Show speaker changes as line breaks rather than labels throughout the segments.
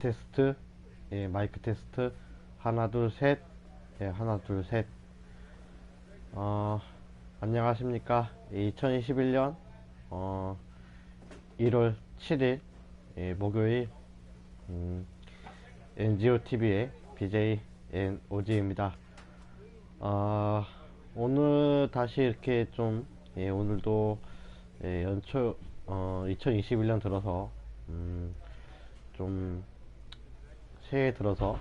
테스트, 예, 마이크 테스트, 하나, 둘, 셋, 예, 하나, 둘, 셋. 안녕하십니까. 2021년, 1월 7일, 예, 목요일, NGOTV의 BJ NOG입니다. 오늘 다시 이렇게 좀, 예, 오늘도, 예, 2021년 들어서, 좀, 새해 들어서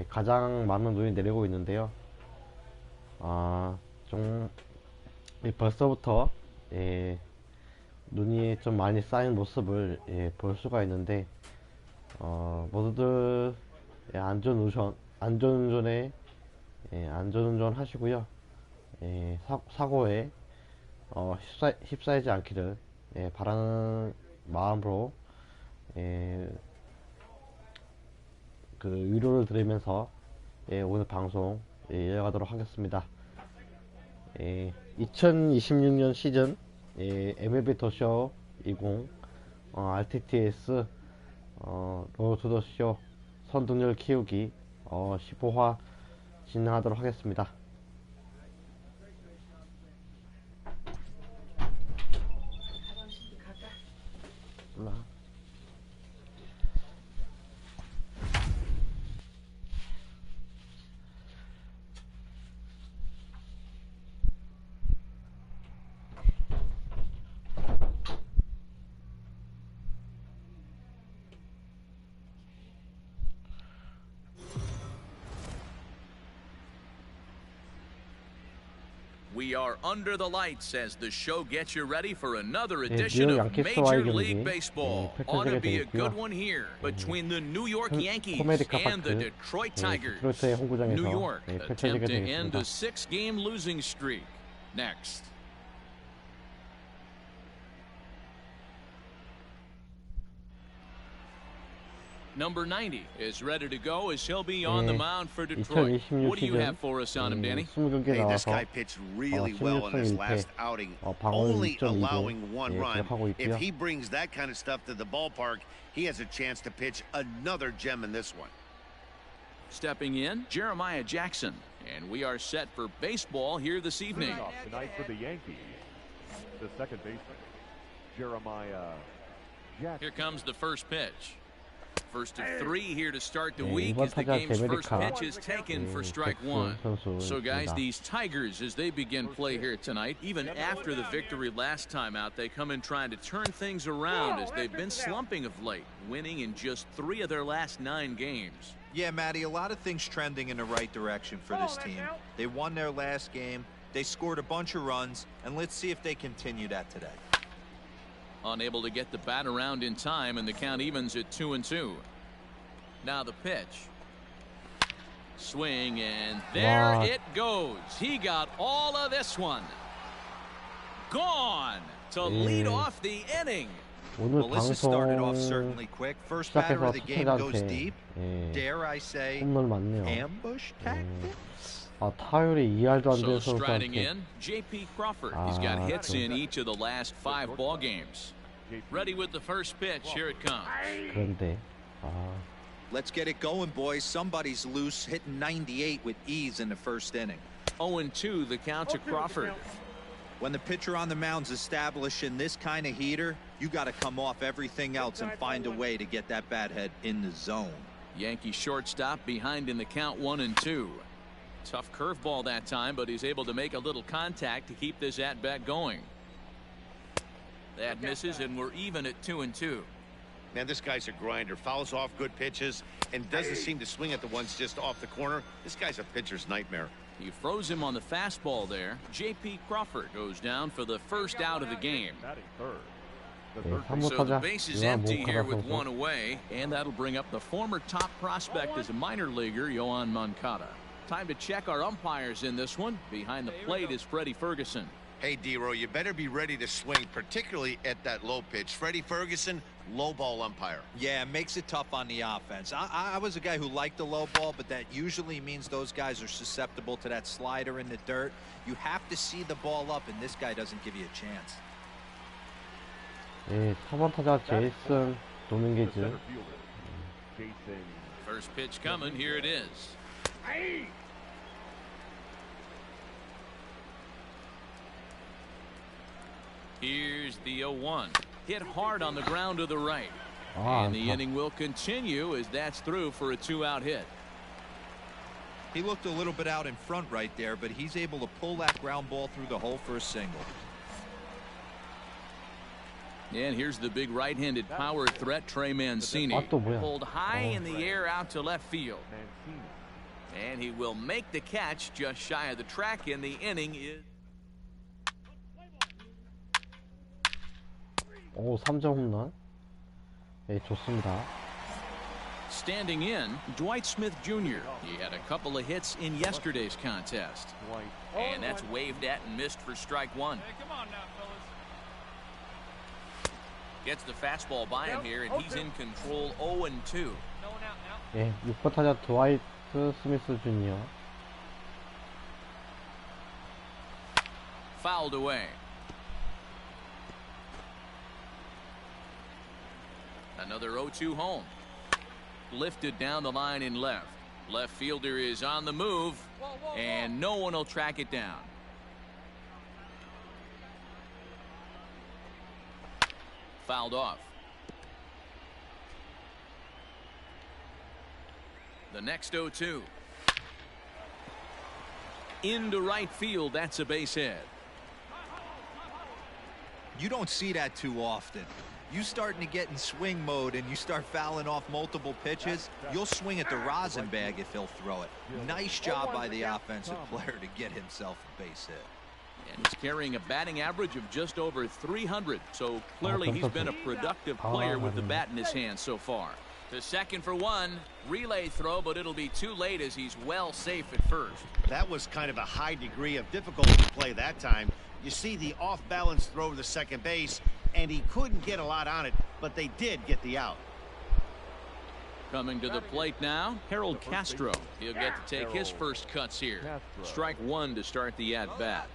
가장 많은 눈이 내리고 있는데요. 좀 벌써부터 눈이 좀 많이 쌓인 모습을 볼 수가 있는데, 모두들 안전운전에 안전운전 하시고요. 사고에 휩싸이지 않기를 바라는 마음으로 그 위로를 드리면서 오늘 방송 이어가도록 하겠습니다. 2026년 시즌 MLB 더쇼 20 RTTS 로드 투 더쇼 선두열 키우기 15화 진행하도록 하겠습니다.
We are under the lights as the show gets you ready for another edition of Major League Baseball. Ought to be a good one here between the New York Yankees and the Detroit Tigers. New York attempt to end a 6-game losing streak. Next. Number 90 is ready to go as he'll be on the mound for Detroit. What do you have for us on him, Danny?
Hey, this guy pitched really well in his last outing, only allowing 1 run. If he brings that kind of stuff to the ballpark, he has a chance to pitch another gem in this one.
Stepping in, Jeremiah Jackson, and we are set for baseball here this evening.
Tonight for the Yankees, the second baseman, Jeremiah Jackson.
Here comes the first pitch. First of 3 here to start the week as the game's first pitch is taken for strike 1. So guys, these Tigers, as they begin play here tonight, even after the victory last time out, they come in trying to turn things around as they've been slumping of late, winning in just 3 of their last 9 games.
Yeah, Matty, a lot of things trending in the right direction for this team. They won their last game, they scored a bunch of runs, and let's see if they continue that today.
Unable to get the bat around in time, and the count evens at 2-2. Now the pitch. Swing, and there it goes. He got all of this one. Gone to lead off the inning.
Well, this has started off certainly quick. First batter of the game goes deep. Dare I say, ambush tactics?
타율이 2할도 안 되는
So striding
선수한테
in, J.P. Crawford. He's got hits in each of the last 5 ball games. Ready with the first pitch. Here it comes.
그런데
Let's get it going, boys. Somebody's loose, hitting 98 with ease in the first inning.
0-2 the count to Crawford.
When the pitcher on the mound's establishing this kind of heater, you got to come off everything else and find a way to get that bat head in the zone.
Yankee shortstop behind in the count 1-2. Tough curveball that time, but he's able to make a little contact to keep this at-bat going. That misses, and we're even at 2-2.
Man, this guy's a grinder. Fouls off good pitches and doesn't seem to swing at the ones just off the corner. This guy's a pitcher's nightmare.
He froze him on the fastball there. J.P. Crawford goes down for the first out of the game. So the base is empty here with 1 away, and that'll bring up the former top prospect as a minor leaguer, Yoan Moncada. Time to check our umpires in this one. Behind the plate is Freddie Ferguson.
Hey, D-Row, you better be ready to swing, particularly at that low pitch. Freddie Ferguson, low ball umpire.
Yeah, it makes it tough on the offense. I was a guy who liked the low ball, but that usually means those guys are susceptible to that slider in the dirt. You have to see the ball up, and this guy doesn't give you a chance.
4번 타자 제이슨 도밍게즈
chasing.
First pitch coming. Here it is. Here's the 0-1. Hit hard on the ground to the right. And the inning will continue as that's through for a 2-out hit.
He looked a little bit out in front right there, but he's able to pull that ground ball through the hole for a single.
And here's the big right-handed power threat, Trey Mancini. Pulled high in the air out to left field. And he will make the catch just shy of the track, and the inning is...
오, 3점 홈런. 예, 좋습니다.
Standing in, Dwight Smith Jr. He had a couple of hits in yesterday's contest. And that's waved at and missed for strike one. Gets the fastball by him here, and he's in control 0-2.
예, 6번 타자 드와이트 스미스 주니어.
Fouled away. Another 0-2 home. Lifted down the line in left. Left fielder is on the move, and no one will track it down. Fouled off. The next 0-2. Into right field. That's a base hit.
You don't see that too often. You starting to get in swing mode and you start fouling off multiple pitches, you'll swing at the rosin bag if he'll throw it. Nice job by the offensive player to get himself a base hit.
And he's carrying a batting average of just over 300, so clearly he's been a productive player with the bat in his hand so far. To second for one, relay throw, but it'll be too late as he's well safe at first.
That was kind of a high degree of difficulty play that time. You see the off-balance throw to the second base, and he couldn't get a lot on it, but they did get the out.
Coming to the plate now, Harold Castro. He'll get to take his first cuts here. Strike one to start the at-bat.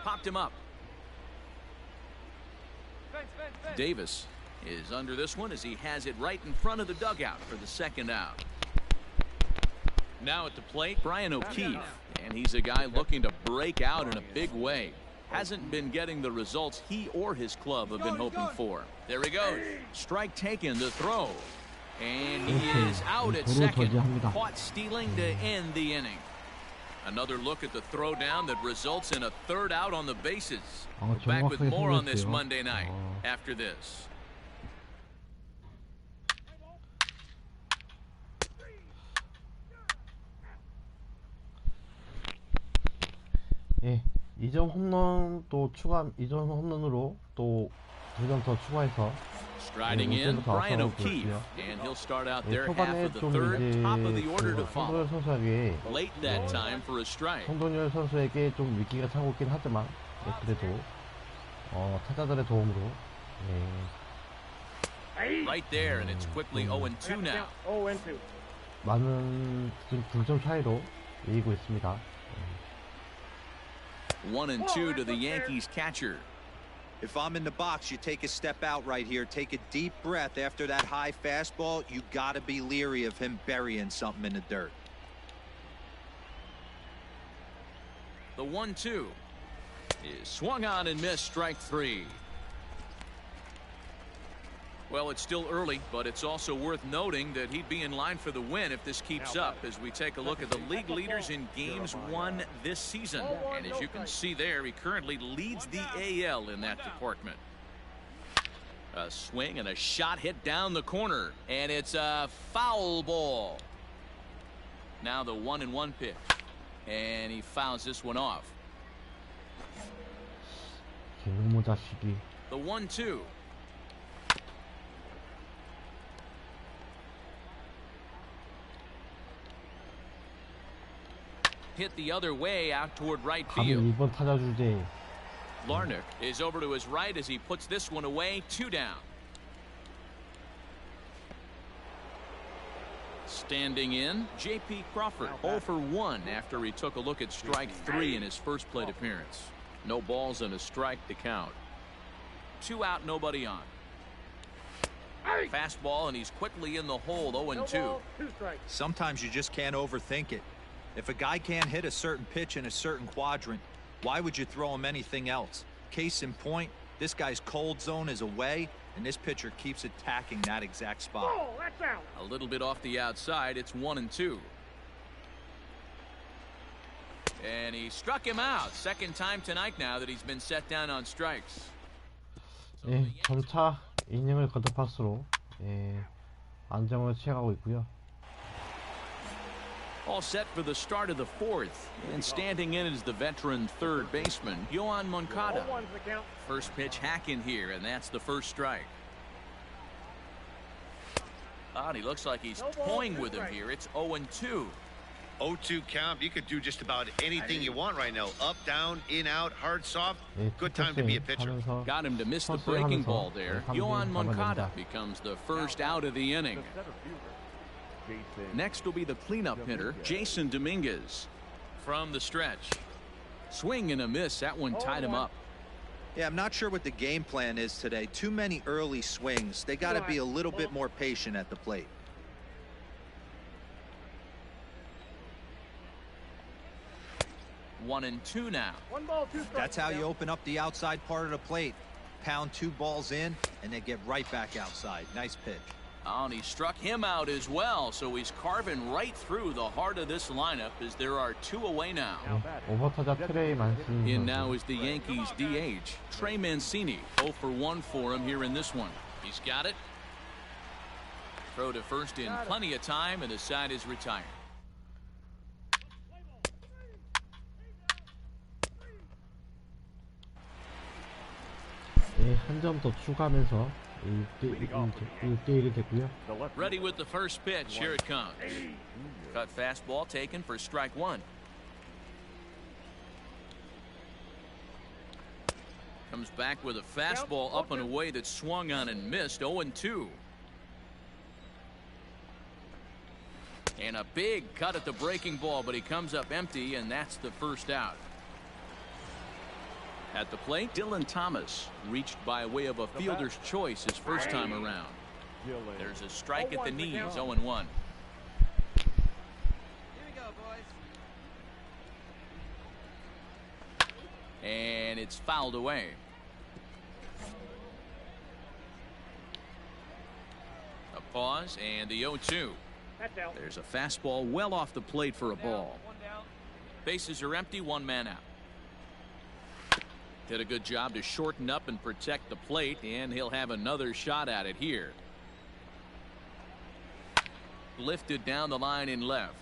Popped him up. Davis is under this one as he has it right in front of the dugout for the second out. Now at the plate, Brian O'Keefe, and he's a guy looking to break out in a big way. Hasn't been getting the results he or his club have been hoping for. There he goes. Strike taken, the throw. And he is out at second. Caught stealing to end the inning. Another look at the throwdown that results in a third out on the bases. Back with more on this Monday night after this.
예, 2점 홈런 또 추가, 2점 홈런으로 또 2점 더 추가해서
Striding in, Brian O'Keefe, and he'll start out there half of the third, top of the order to follow. Late that time for a strike.
송도열 선수에게 좀 위기가 차고 있긴 하지만 그래도 타자들의 도움으로
Right there, and it's quickly 0-2 now.
많은 지금 2점 차이로 이기고 있습니다.
1-2 to the Yankees catcher.
If I'm in the box, you take a step out right here. Take a deep breath after that high fastball. You got to be leery of him burying something in the dirt.
The 1-2 is swung on and missed, strike three. Well, it's still early, but it's also worth noting that he'd be in line for the win if this keeps up as we take a look at the league leaders in games won this season. And as you can see there, he currently leads the AL in that department. A swing and a shot hit down the corner, and it's a foul ball. Now the 1-1 pitch, and he fouls this one off. The 1-2. Hit the other way out toward right field. Larnach is over to his right as he puts this one away. 2 down. Standing in, J.P. Crawford 0 for 1 after he took a look at strike 3 in his first plate appearance. No balls and a strike to count. 2 out, nobody on. Fastball, and he's quickly in the hole, 0-2.
Sometimes you just can't overthink it. If a guy can't hit a certain pitch in a certain quadrant, why would you throw him anything else? Case in point, this guy's cold zone is away, and this pitcher keeps attacking that exact spot.
A little bit off the outside, it's 1-2. And he struck him out. Second time tonight now that he's been set down on strikes.
예, 점차 이닝을 거듭할수록 안정을 취해가고 있고요.
All set for the start of the fourth. And standing in is the veteran third baseman, Yoan Moncada. First pitch hack in here, and that's the first strike. And he looks like he's toying with him here. It's 0-2.
0-2 count. You could do just about anything you want right now. Up, down, in, out, hard, soft. Good time to be a pitcher.
Got him to miss the breaking ball there. Yoan Moncada becomes the first out of the inning. Next will be the cleanup hitter, Jason Dominguez. From the stretch. Swing and a miss. That one tied him up.
Yeah, I'm not sure what the game plan is today. Too many early swings. They got to be a little bit more patient at the plate.
One and two now.
That's how you open up the outside part of the plate. Pound 2 balls in, and they get right back outside. Nice pitch.
Oh, and he struck him out as well, so he's carving right through the heart of this lineup as there are 2 away now.
오버타자 트레이 만시니.
In now is the Yankees DH, Trey Mancini. 0 for 1 for him here in this one. He's got it. Throw to first in plenty of time, and the side is retired.
한 점 더 추가하면서 1대1이 됐고요.
Ready with the first pitch. Here it comes. Cut fastball taken for strike 1. Comes back with a fastball up and away that swung on and missed. 0-2. And a big cut at the breaking ball, but he comes up empty, and that's the first out. At the plate, Dylan Thomas reached by way of a fielder's choice his first time around. There's a strike at the knees, 0-1.
Here we go, boys.
And it's fouled away. A pause and the 0-2. There's a fastball well off the plate for a ball. Bases are empty, 1 man out. Did a good job to shorten up and protect the plate, and he'll have another shot at it here. Lifted down the line in left.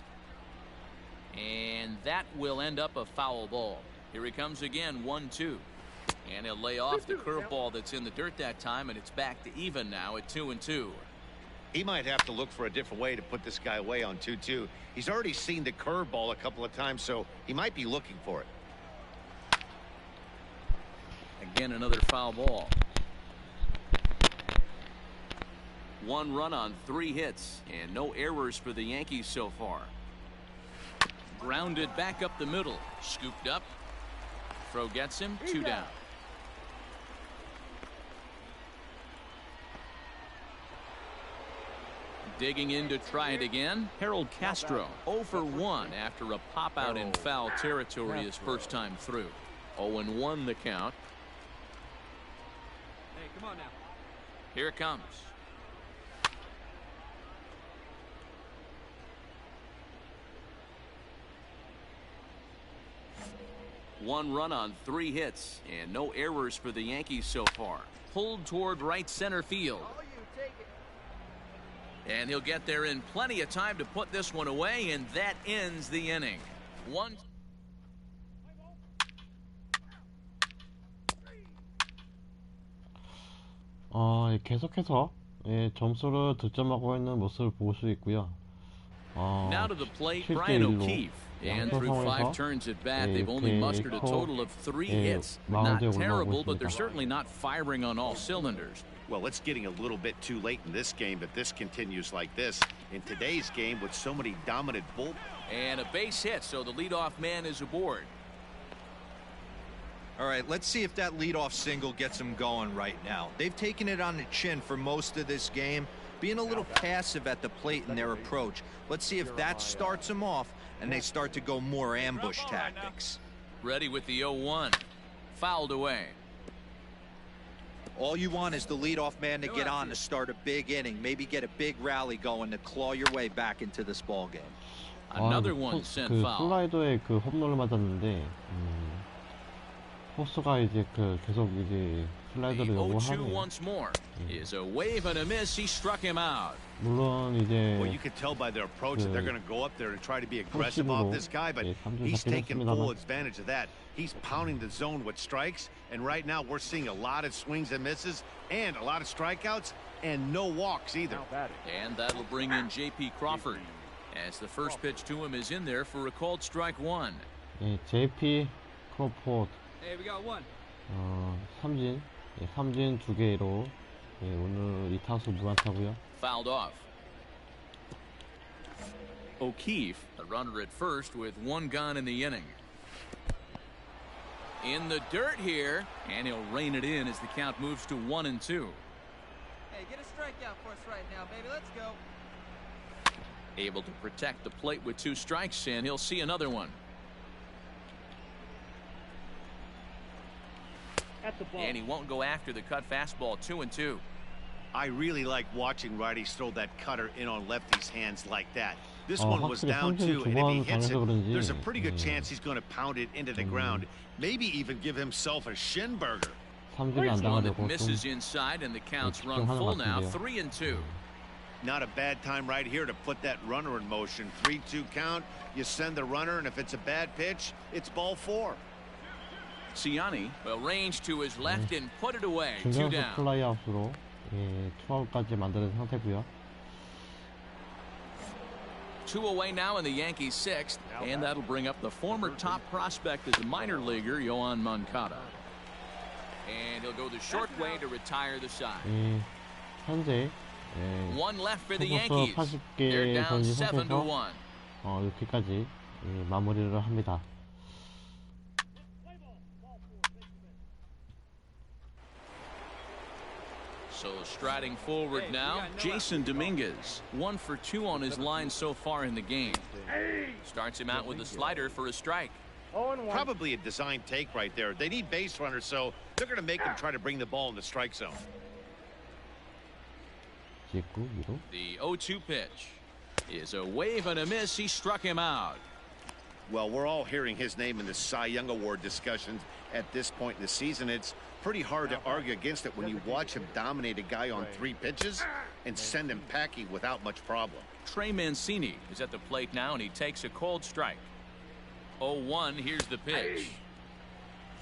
And that will end up a foul ball. Here he comes again, 1-2. And he'll lay off the curveball that's in the dirt that time, and it's back to even now at 2-2.
He might have to look for a different way to put this guy away on 2-2. He's already seen the curveball a couple of times, so he might be looking for it.
Again, another foul ball. 1 run on 3 hits, and no errors for the Yankees so far. Grounded back up the middle. Scooped up. Throw gets him. 2 down. Digging in to try it again, Harold Castro. 0 for 1 after a pop out in foul territory his first time through. 0-1 the count.
Come on now.
Here it comes. One run on 3 hits and no errors for the Yankees so far. Pulled toward right center field. And he'll get there in plenty of time to put this one away, and that ends the inning. 1.
계속해서 점수를 득점하고 있는 모습을 볼 수 있고요.
Now to the plate, Brian O'Keefe. And through 5 turns at bat, they've only mustered a total of 3 hits. Not terrible, but they're certainly not firing on all cylinders.
Well, it's getting a little bit too late in this game if this continues like this. In today's game with so many dominant bull.
And a base hit, so the leadoff man is aboard.
All right, let's see if that leadoff single gets them going right now. They've taken it on the chin for most of this game, being a little passive at the plate in their approach. Let's see if that starts them off and they start to go more ambush tactics.
Ready with the 0-1. Fouled away.
All you want is the leadoff man to get on to start a big inning, maybe get a big rally going to claw your way back into this ball game.
Another one sent foul.
슬라이더에 그 홈런을 맞았는데 포스가 이제 계속 이제 슬라이더를 요구하네.
once more is a wave and a miss. He struck him out.
물론 이제
Well, you can tell by their approach that they're going to go up there and try to be aggressive off this guy, but he's taking full advantage of that. He's pounding the zone with strikes, and right now we're seeing a lot of swings and misses and a lot of strikeouts and no walks either.
And that'll bring in J.P. Crawford as the first pitch to him is in there for a called strike one.
J.P. 크로포드.
Hey, we got one.
삼진. 삼진 2개로 오늘 2타수 무안타고요.
Fouled off. O'Keefe, a runner at first with one gone in the inning. In the dirt here, and he'll rein it in as the count moves to 1-2.
Hey, get a strikeout for us right now, baby. Let's go.
Able to protect the plate with 2 strikes, and he'll see another one. And he won't go after the cut fastball. 2-2.
I really like watching righties throw that cutter in on lefties' hands like that. This one was down 2, and if he hits it, there's a pretty good chance he's going to pound it into the ground. Maybe even give himself a shin burger.
One that misses inside, and the count's run full now. 3-2.
Not a bad time right here to put that runner in motion. 3-2 count. You send the runner, and if it's a bad pitch, it's ball 4.
Siani will range to his left and put it away. 2
중견수
down.
플라이아웃으로 투아웃까지 만드는 상태고요.
2 away now in the Yankees' 6th, and that'll bring up the former top prospect as a minor leaguer, Yohan Moncada. And he'll go the short way to retire the side.
현재
One left for the
투구수
Yankees. They're
80개
down
던진
7-1.
상태에서 이렇게까지 마무리를 합니다.
So striding forward now, Jason Dominguez. 1 for 2 on his line so far in the game. Starts him out with a slider for a strike.
Probably a design take right there. They need base runners, so they're going to make him try to bring the ball in the strike zone.
The 0-2 pitch is a wave and a miss. He struck him out.
Well, we're all hearing his name in the Cy Young Award discussions at this point in the season. It's pretty hard to argue against it when you watch him dominate a guy on 3 pitches and send him packing without much problem.
Trey Mancini is at the plate now, and he takes a cold strike. 0-1, here's the pitch.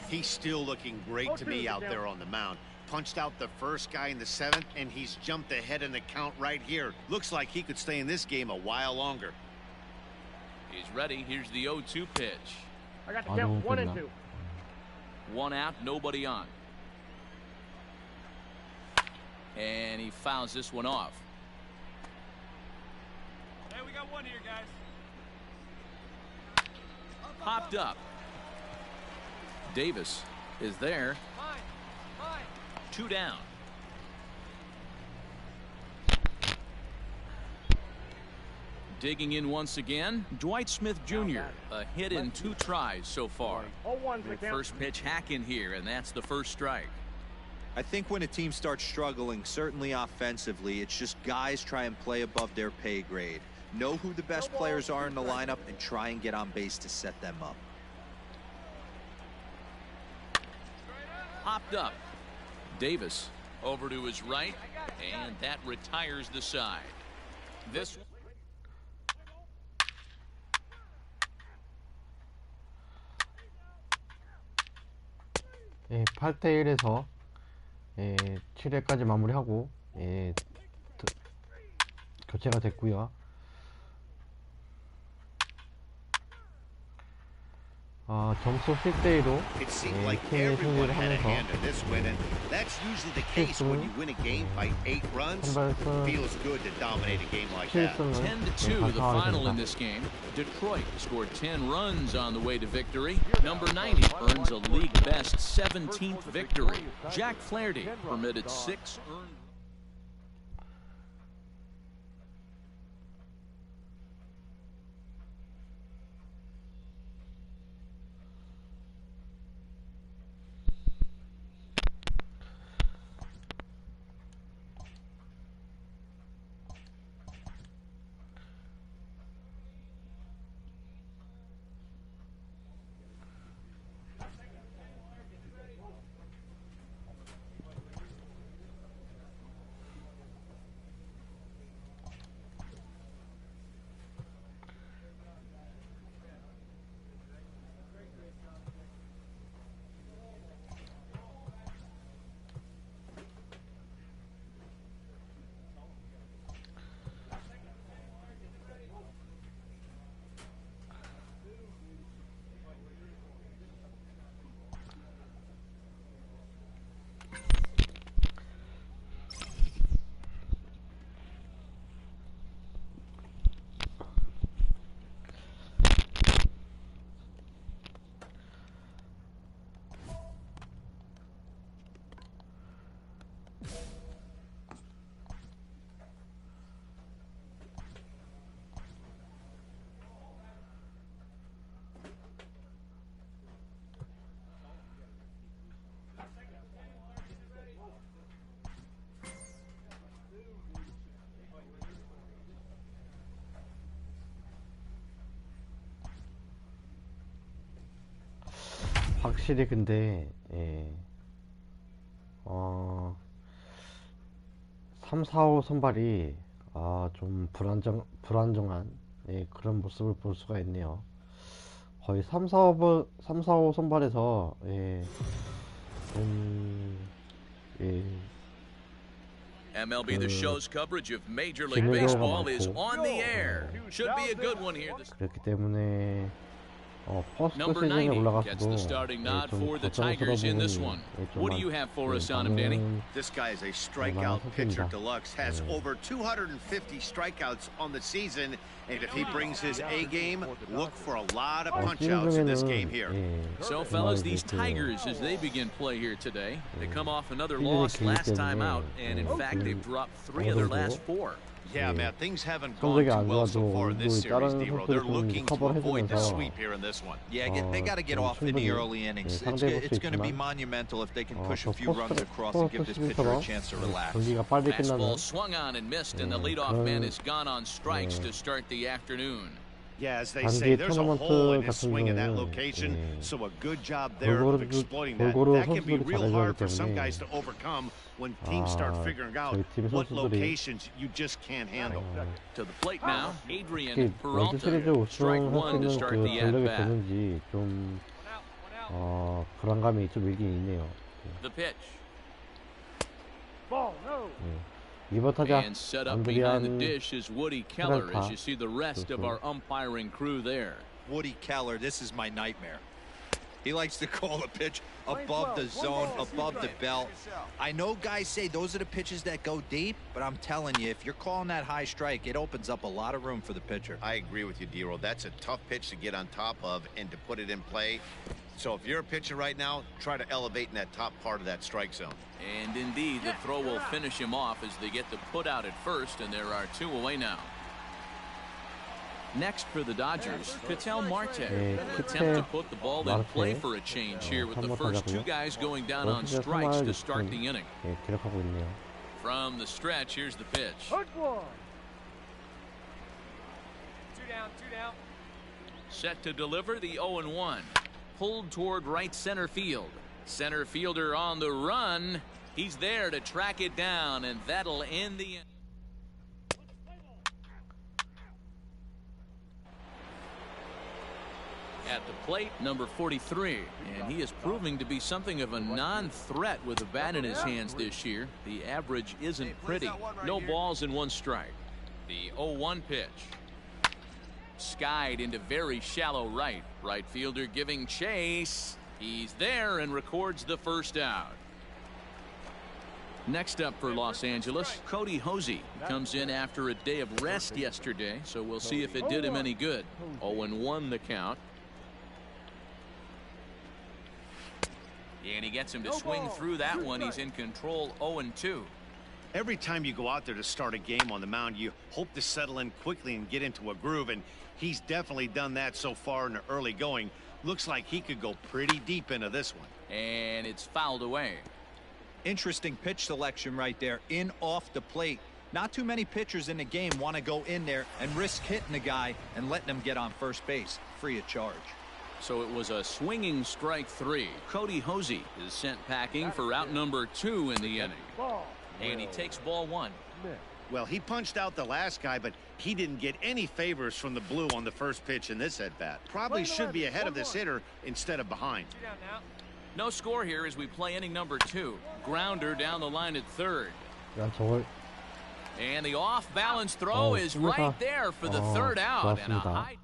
He's still looking great to me out there on the mound. Punched out the first guy in the 7th, and he's jumped ahead in the count right here. Looks like he could stay in this game a while longer.
He's ready. Here's the 0-2 pitch.
I got the count 1-2.
1 out, nobody on. And he fouls this one off.
Hey, we got one here, guys.
Popped up. Davis is there.
Fine.
2 down. Digging in once again, Dwight Smith Jr. A hit in 2 tries so far. The first pitch hack in here, and that's the first strike.
I think when a team starts struggling, certainly offensively, it's just guys try and play above their pay grade. Know who the best players are in the lineup and try and get on base to set them up.
Popped up. Davis over to his right, and that retires the side. This
8대1에서 7회까지 마무리하고 교체가 됐고요. 점수 7대2로
It seemed like
팀이
everyone
승리를
had a
하면서
hand in this win, and that's usually the case when you win a game by 8 runs.
선발승
Feels good to dominate a game like that.
7승을
10-2, the final in
달성하게
this game. Detroit scored 10 runs on the way to victory. Number 90 earns a league best 17th victory. Jack Flaherty permitted 6 earned.
확실히 근데 3, 4, 5 선발이 좀 불안정한 그런 모습을 볼 수가 있네요. 거의 3, 4, 5 선발에서
MLB The Show's coverage of Major League Baseball is on the air. Should be a good one here.
그렇기 때문에 퍼스트
Number
시즌에
90
올라가서도
gets the starting nod
좀
for the
걱정스러운
Tigers in this
부분이
one. What do you have for us on him, Danny?
This guy is a strikeout pitcher deluxe, has over 250 strikeouts on the season, and if he brings his A game, look for a lot of punch-outs in this game here.
So, fellas, these Tigers, as they begin play here today, they come off another loss last time out, and in fact, they've dropped 3 of their last 4.
Yeah, man, things haven't gone too well so far in this series, D-Row. They're looking to avoid the sweep here in this one.
Yeah, they got to get off in the early innings. It's going to be monumental if they can push a few runs across and give this pitcher a chance to relax.
Fastball swung on and missed, and the leadoff man has gone on strikes to start the afternoon.
Yeah, as they say, there's a hole in his swing in that location, so a good job there of exploiting that. That can be real hard for some guys to overcome when teams start figuring out what locations you just can't handle.
To the plate now, Adrian Peralta. Strike one to start the at-bat.
좀 불안감이 좀 있긴 있네요.
The pitch.
Ball, no.
이번 타자
And set up behind the dish is Woody Keller as you see the rest of our umpiring crew there.
Woody Keller, this is my nightmare. He likes to call the pitch above the zone, above the belt. I know guys say those are the pitches that go deep, but I'm telling you, if you're calling that high strike, it opens up a lot of room for the pitcher.
I agree with you, D-Row. That's a tough pitch to get on top of and to put it in play. So if you're a pitcher right now, try to elevate in that top part of that strike zone.
And indeed, the throw will finish him off as they get the put out at first, and there are 2 away now. Next for the Dodgers, Ketel Marte will attempt to put the ball in play for a change here with the first 2 guys going down on strikes to start the inning.
기록하고 있네요.
From the stretch, here's the pitch.
Good one. 2 down, 2 down.
Set to deliver the 0-1. Pulled toward right center field. Center fielder on the run. He's there to track it down, and that'll end the inning. At the plate, number 43, and he is proving to be something of a non-threat with a bat in his hands this year. The average isn't pretty. No balls and 1 strike. The 0-1 pitch. Skied into very shallow right. Right fielder giving chase. He's there and records the first out. Next up for Los Angeles, Cody Hosey comes in after a day of rest yesterday, so we'll see if it did him any good. 0-1 the count. And he gets him to swing through that one. He's in control. 0-2.
Every time you go out there to start a game on the mound, you hope to settle in quickly and get into a groove, and he's definitely done that so far in the early going. Looks like he could go pretty deep into this one.
And it's fouled away.
Interesting pitch selection right there, in off the plate. Not too many pitchers in the game want to go in there and risk hitting a guy and letting him get on first base free of charge.
So it was a swinging strike 3. Cody Hosey is sent packing for out number 2 in the inning. And he takes ball 1.
Well, he punched out the last guy, but he didn't get any favors from the blue on the first pitch in this at-bat. Probably should be ahead of this hitter instead of behind.
No score here as we play inning number 2. Grounder down the line at third. And the off-balance throw is right there for the third out. And a high...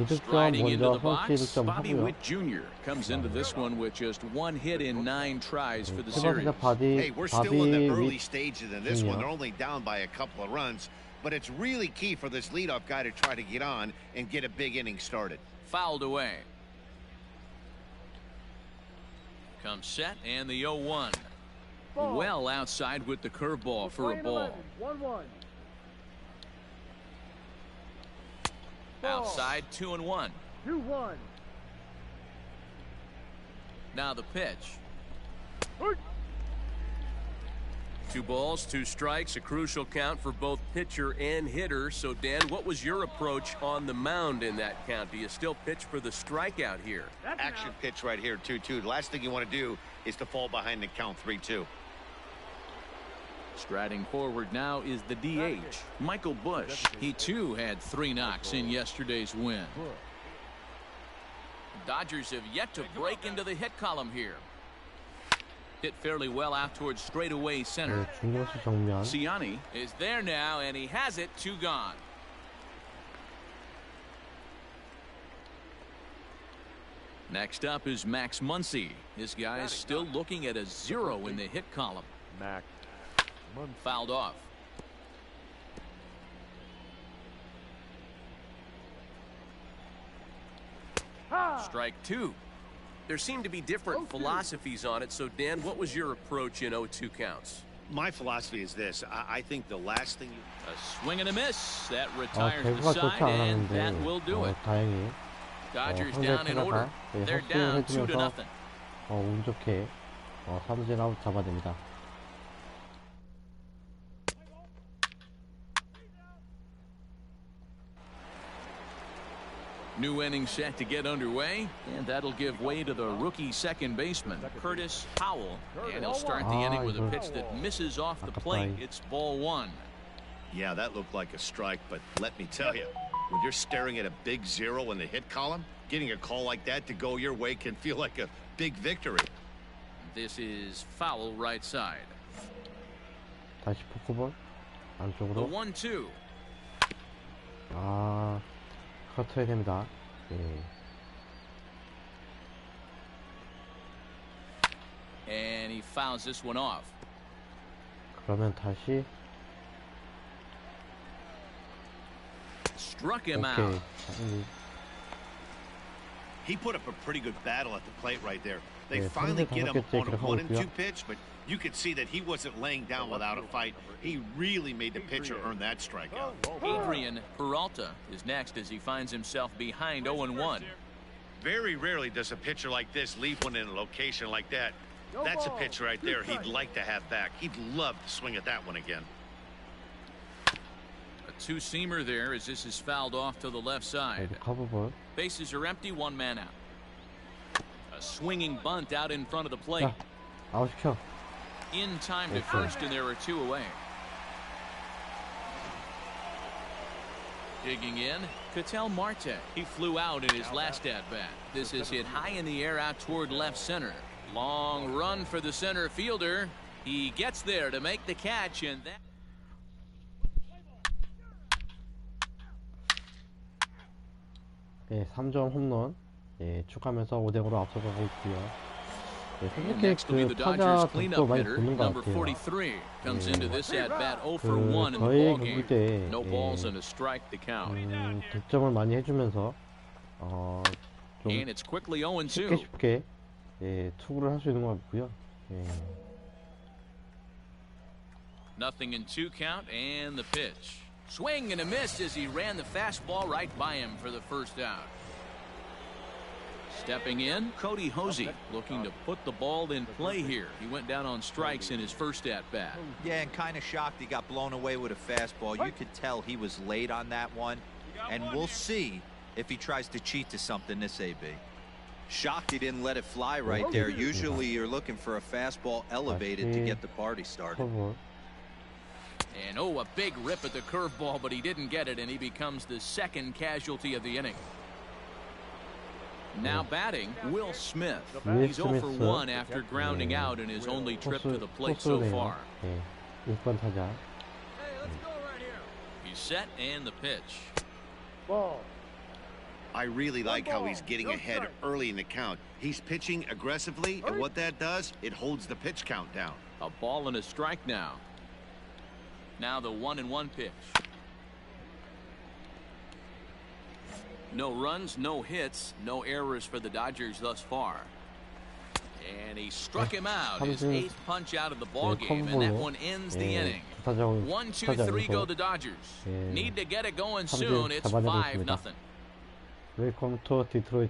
Striding into the box, Bobby Witt Jr. comes into this one with just 1 hit in 9 tries for the series.
Hey, we're still in the early stages in this one. They're only down by a couple of runs, but it's really key for this leadoff guy to try to get on and get a big inning started.
Fouled away. Comes set and the 0-1. Well outside with the curveball for a ball.
1-1.
Outside 2-1.
2-1.
Now the pitch. 2 balls, 2 strikes, a crucial count for both pitcher and hitter. So, Dan, what was your approach on the mound in that count? Do you still pitch for the strikeout here?
Action pitch right here, 2-2. The last thing you want to do is to fall behind and count 3-2.
Striding forward now is the DH, Michael Bush. He, too, had 3 knocks in yesterday's win. Dodgers have yet to break into the hit column here. Hit fairly well out towards straightaway center. Siani is there now, and he has it. 2 gone. Next up is Max Muncy. This guy is still looking at a 0 in the hit column.
Max.
Fouled off. Strike 2.
There seem to be different philosophies on it. So, Dan, what was your approach in 0-2 counts?
My philosophy is this. I think the last thing
A swing and a miss. That retires the side, and that will do it. Dodgers down in order. They're down 2-0.
운 좋게 삼진 아웃 잡아냅니다.
New inning set to get underway, and that'll give way to the rookie second baseman, Curtis Howell. And he'll start the inning with a pitch that misses off the plate. It's ball 1.
Yeah, that looked like a strike, but let me tell you, when you're staring at a big 0 in the hit column, getting a call like that to go your way can feel like a big victory.
This is foul right side.
다시 포크볼
The
안쪽으로.
1-2.
커트해야 됩니다.
And he fouls this one off.
그러면 다시.
Struck him out.
He put up a pretty good battle at the plate right there. They finally get him on a 1-2 pitch, but you could see that he wasn't laying down without a fight. He really made the pitcher earn that strikeout.
Adrian Peralta is next as he finds himself behind 0-1.
Very rarely does a pitcher like this leave one in a location like that. That's a pitch right there he'd like to have back. He'd love to swing at that one again.
A 2-seamer there as this is fouled off to the left side. Bases are empty, 1 man out. A swinging bunt out in front of the plate.
아웃시켜.
In time to first, and there are 2 away. Digging in, Ketel Marte. He flew out in his last at-bat. This is hit high in the air out toward left center. Long run for the center fielder. He gets there to make the catch, and that.
예, 3점 홈런 예, 추가하면서 5대0으로 앞서가고 있고요. 예, 솔직히 그 타자 득도 많이 보는 것 같아요. 예, 그 저희 경기 때 득점을 많이 해주면서 좀 쉽게 예, 투구를 할 수 있는 것 같고요. 예.
Nothing in 2 count and the pitch. Swing and a miss as he ran the fastball right by him for the first out. Stepping in, Cody Hosey looking to put the ball in play here. He went down on strikes in his first at-bat.
Yeah, and kind of shocked he got blown away with a fastball. You could tell he was late on that one. And we'll see if he tries to cheat to something this AB. Shocked he didn't let it fly right there. Usually you're looking for a fastball elevated to get the party started.
And a big rip at the curveball, but he didn't get it, and he becomes the second casualty of the inning. Now batting, Will Smith. He's 0 for 1 after grounding out in his only trip to the plate so far. He's set and the pitch.
Ball. I really like how he's getting ahead early in the count. He's pitching aggressively, and what that does, it holds the pitch count down.
A ball and a strike now. Now the 1-1 pitch. No runs, no hits, no errors for the Dodgers thus far. And he struck him out. His 8th punch out of the ball game, and that one ends the inning. 1, 2, 3 go the Dodgers. Need to get it going soon. It's 5-0.
Welcome to Detroit.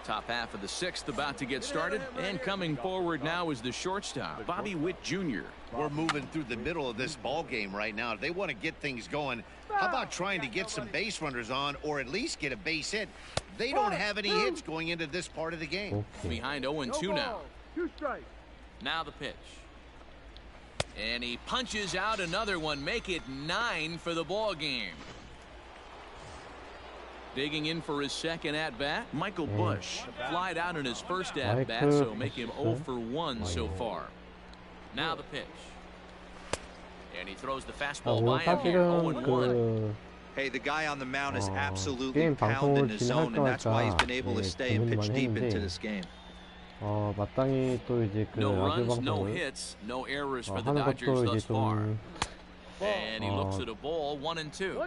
Top half of the 6th about to get started, and coming forward now is the shortstop, Bobby Witt Jr.
We're moving through the middle of this ball game right now. If they want to get things going, how about trying to get some base runners on, or at least get a base hit? They don't have any hits going into this part of the game.
Behind 0-2 now. Now the pitch. And he punches out another one, make it 9 for the ball game. Digging in for his second at-bat, Michael Bush. Flied out in his first at-bat, so make him 0 for 1 so far. Now the pitch. And he throws the fastball by him here, 0-1.
Hey, the guy on the mound is absolutely pounding his zone, and that's why he's been able to stay and pitch deep into this game.
마땅히 또 이제 그
No runs, no hits, no errors for the Dodgers thus far. And he looks at a ball, 1-2.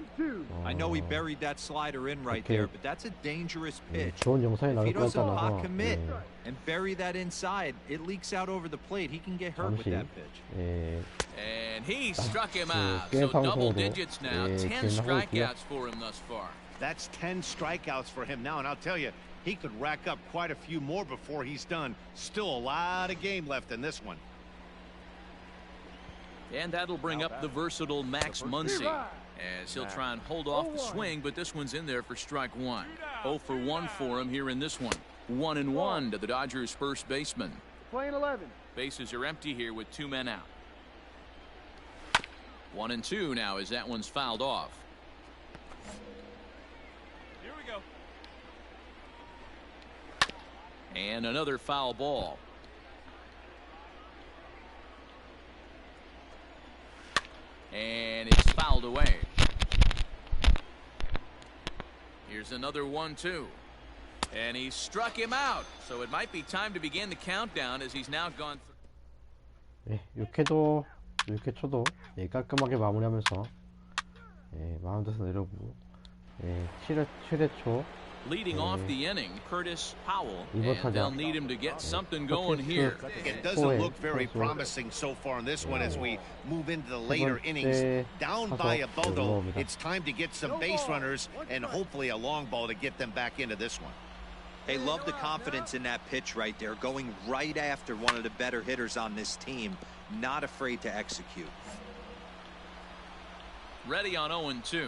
I know he buried that slider in right there, but that's a dangerous pitch.
좋은 영상이
If
나올
he
것
doesn't
같잖아서.
commit and bury that inside, it leaks out over the plate. He can get hurt with that pitch.
And he struck him out. So double digits now, 10 strikeouts for him thus far.
That's 10 strikeouts for him now, and I'll tell you, he could rack up quite a few more before he's done. Still a lot of game left in this one.
And that'll bring up the versatile Max Muncy, as he'll try and hold off the swing, but this one's in there for strike 1. 0 for 1 for him here in this one. 1-1 to the Dodgers' first baseman.
Playing 11.
Bases are empty here with 2 men out. 1-2 now as that one's fouled off.
Here we go.
And another foul ball. And it's fouled away. Here's another 1-2. And he struck him out. So it might be time to begin the countdown as he's now gone through.
6회 초도 깔끔하게 마무리하면서 마운드에서 내려오고 7회 초
Leading off the inning, Curtis Powell, and they'll need him to get something going here.
It doesn't look very promising so far in this one as we move into the later innings. Down by a bundle, it's time to get some base runners and hopefully a long ball to get them back into this one.
Hey, love the confidence in that pitch right there, going right after one of the better hitters on this team, not afraid to execute.
Ready on 0-2.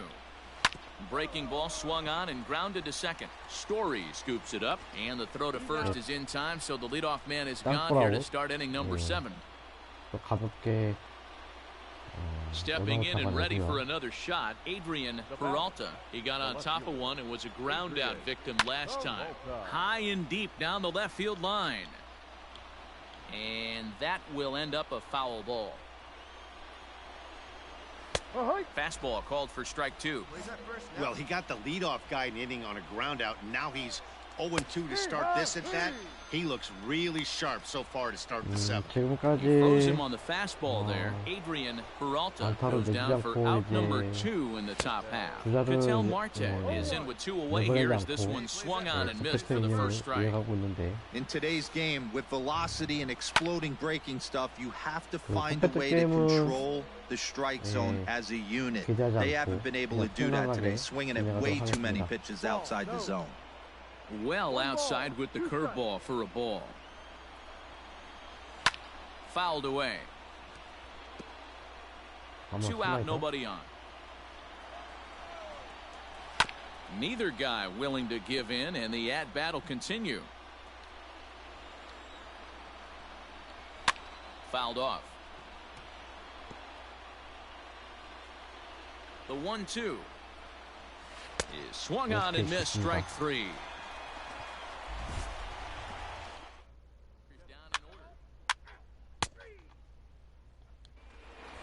Breaking ball swung on and grounded to second. Story scoops it up, and the throw to first is in time, so the leadoff man is gone here to start inning number 7.
가볍게
Stepping in and ready for another shot, Adrian Peralta. He got on top of one and was a ground out victim last time. High and deep down the left field line. And that will end up a foul ball. Fastball called for strike 2.
Well, he got the leadoff guy in the inning on a ground out. Now he's 0-2 to start this at bat. He looks really sharp so far to start the 7th.
He throws him on the fastball there. Adrian Peralta goes down for out number 2 in the top half. Ketel Marte is in with 2 away here as this one swung on and missed for the first strike.
In today's game, with velocity and exploding breaking stuff, you have to find a way to control the strike zone as a unit. They haven't been able to do that today, swinging at way too many pitches outside the zone.
Well outside with the curveball for a ball. Fouled away. 2 out, nobody on. Neither guy willing to give in, and the at-bat will continue. Fouled off. The 1-2 is swung on and missed, strike 3.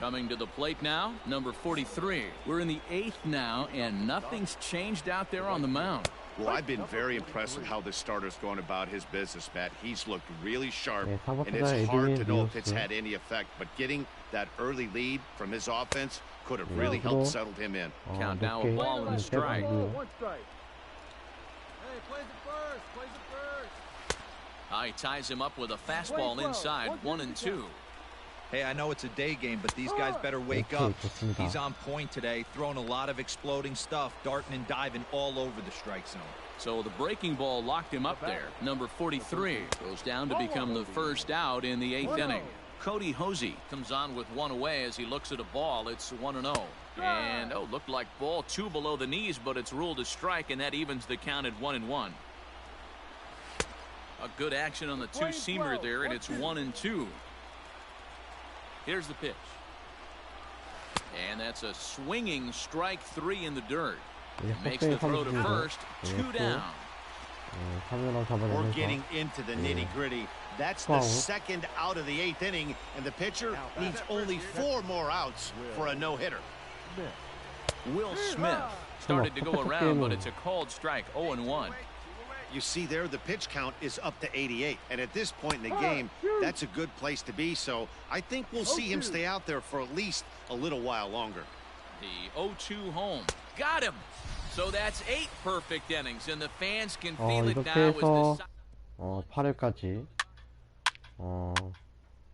Coming to the plate now, number 43. We're in the 8th now, and nothing's changed out there on the mound.
Well, I've been very impressed with how this starter's going about his business, Matt. He's looked really sharp, and it's hard to know if it's had any effect. But getting that early lead from his offense could have really helped settle him in.
Count now, a ball and a strike.
Hey, plays it first.
He ties him up with a fastball inside, 1-2.
Hey, I know it's a day game, but these guys better wake up. He's on point today, throwing a lot of exploding stuff, darting and diving all over the strike zone.
So the breaking ball locked him up there. Number 43 goes down to become the first out in the 8th inning. Cody Hosey comes on with 1 away as he looks at a ball. It's 1-0. And, looked like ball 2 below the knees, but it's ruled a strike, and that evens the count at 1-1. A good action on the two-seamer there, and it's 1-2. Here's the pitch. And that's a swinging strike 3 in the dirt. Makes the throw to first, 2 down.
We're getting into the nitty-gritty. That's the 2nd out of the 8th inning, and the pitcher needs only 4 more outs for a no-hitter.
Will Smith started to go around, but it's a called strike, 0-1.
You see there, the pitch count is up to 88, and at this point in the game, that's a good place to be, so I think we'll see him stay out there for at least a little while longer.
The 0-2 home. Got him! So that's 8 perfect innings, and the fans can feel it now as the
8회까지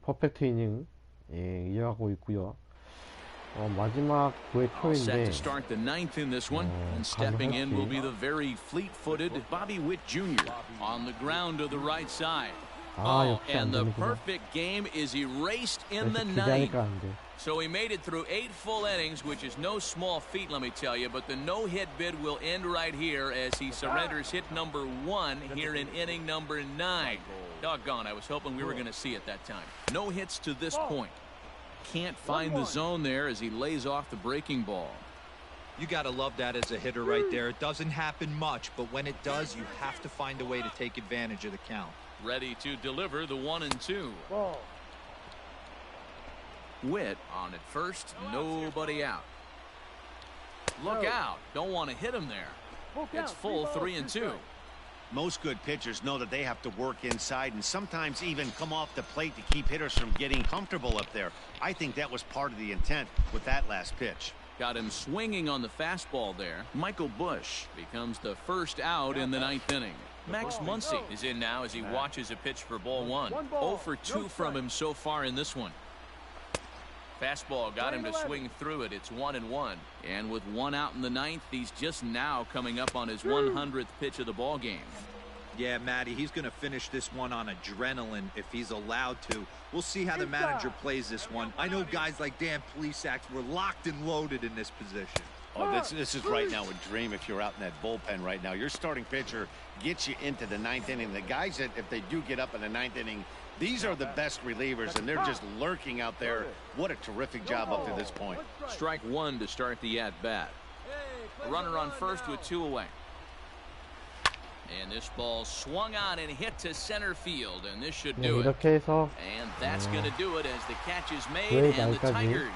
퍼펙트 이닝 이어가고 있고요. 마지막 9회 초인데
set to start the 9th in this one, and stepping in will be the very fleet-footed Bobby Witt Jr. on the ground to the right side. And the perfect game is erased in the 9th. So he made it through 8 full innings, which is no small feat, let me tell you, but the no-hit bid will end right here as he surrenders hit number 1 here in inning number 9. Doggone, I was hoping we were going to see it that time. No hits to this point. Can't find the zone there as he lays off the breaking ball.
You got to love that as a hitter right there. It doesn't happen much, but when it does, you have to find a way to take advantage of the count.
Ready to deliver the 1-2. Witt on at first, nobody out. Look out, don't want to hit him there. It's full 3-2.
Most good pitchers know that they have to work inside and sometimes even come off the plate to keep hitters from getting comfortable up there. I think that was part of the intent with that last pitch.
Got him swinging on the fastball there. Michael Busch becomes the first out in the 9th inning. Max Muncy is in now as he watches a pitch for ball 1. 0 for 2 from him so far in this one. Fastball got him to swing through it. It's 1-1. And with 1 out in the 9th, he's just now coming up on his 100th pitch of the ball game.
Yeah, Matty, he's going to finish this one on adrenaline if he's allowed to. We'll see how the manager plays this one. I know guys like Dan Plesac were locked and loaded in this position.
Oh, this is right now a dream if you're out in that bullpen right now. Your starting pitcher gets you into the ninth inning. The guys that, if they do get up in the ninth inning, these are the best relievers, and they're just lurking out there. What a terrific job up to this point.
Strike one to start the at-bat. A runner on first with 2 away. And this ball swung on and hit to center field, and this should do it.
이렇게 해서
And that's going to do it as the catch is made, and the Tigers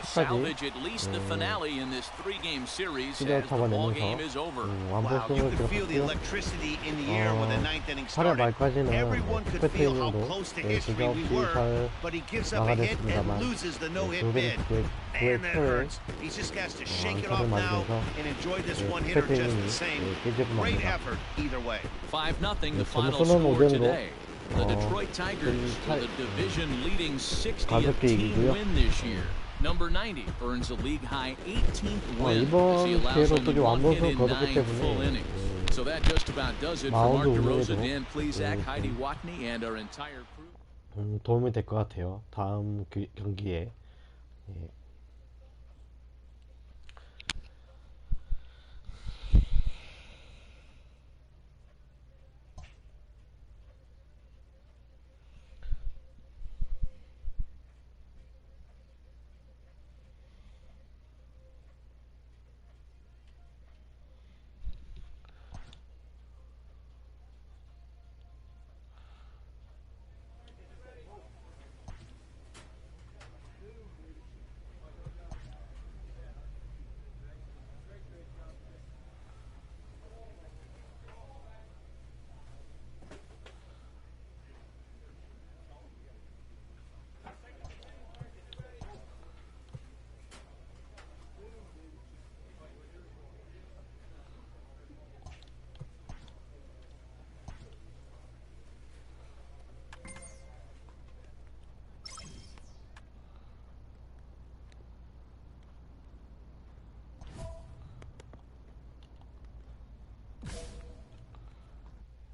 salvage at least the finale in this 3-game series as the ball game is over.
Wow, you could feel the electricity in the air when the ninth inning started. Everyone could feel how close to history we were, but he gives up a hit and loses the no-hit bid. Man, that hurts. He just has to shake it off now and enjoy this one-hitter just the same. Great effort either way.
5-0 the final score today. The Detroit Tigers with a division-leading 60th win this year. Number 90 earns a league-high 18th win as he allows only 1 hit in 9 full innings. So that just about does it for Mark DeRosa, Dan Plesac, Heidi Watney, and our entire crew.
도움이 될 것 같아요. 다음 경기에.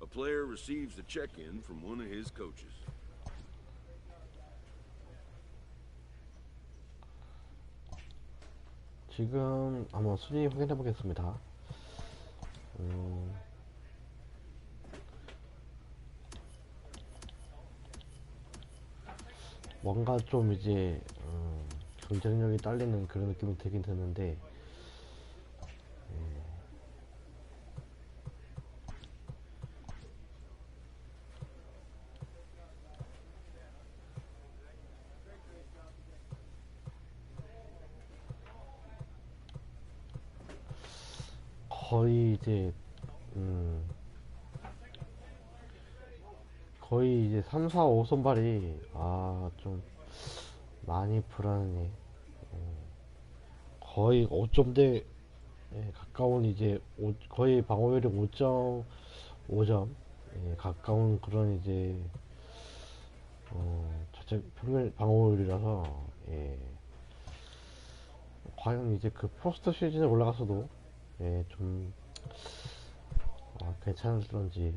A player receives a check-in from one of his coaches.
지금 한번 순위 확인해 보겠습니다. 뭔가 좀 이제 경쟁력이 딸리는 그런 느낌이 들긴 드는데 거의 이제 3, 4, 5 선발이 좀 많이 불안해. 거의 5점대 가까운 이제 거의 방어율이 5.5점 가까운 그런 이제 자체 평균 방어율이라서 과연 이제 그 포스트 시즌에 올라가서도 좀 괜찮을런지.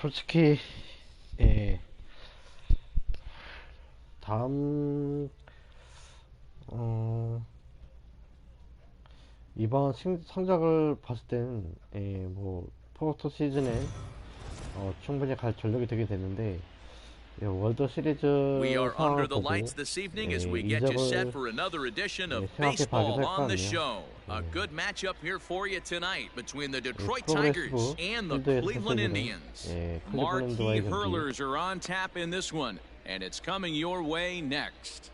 솔직히 다음 이번 성적을 봤을 땐 뭐 포스트 시즌에 충분히 갈 전력이 되게 되는데 월드 시리즈
We are under
상황을
the
보고
lights this evening as we get you set for another edition of baseball on the show. A good matchup here for you tonight between the Detroit Tigers and the Cleveland Indians. Marquee hurlers are on tap in this one, and it's coming your way next.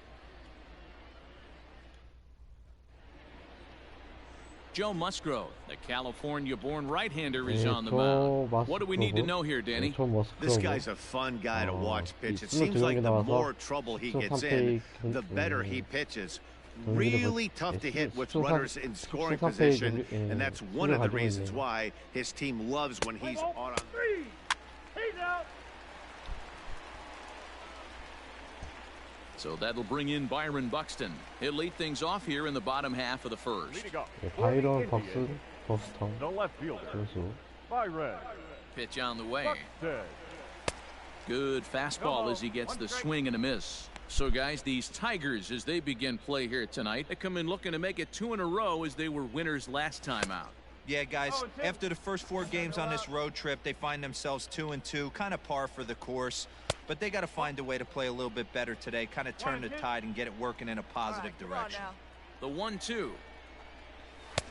Joe Musgrove, the California-born right-hander, is on the mound. What do we need to know here, Danny?
This guy's a fun guy to watch pitch. It seems like the more trouble he gets in, the better he pitches. Really tough to hit with runners in scoring position, and that's one of the reasons why his team loves when he's on.
So that'll bring in Byron Buxton. He'll lead things off here in the bottom half of the first.
바이런 버스턴
The left fielder.
선수.
Byron.
Pitch on the way. Good fastball as he gets the swing and a miss. So guys, these Tigers, as they begin play here tonight, they come in looking to make it 2 in a row as they were winners last time out.
Yeah, guys, after the first 4 games on this road trip, they find themselves 2-2, kind of par for the course. But they got to find a way to play a little bit better today, kind of turn the tide and get it working in a positive direction.
The 1-2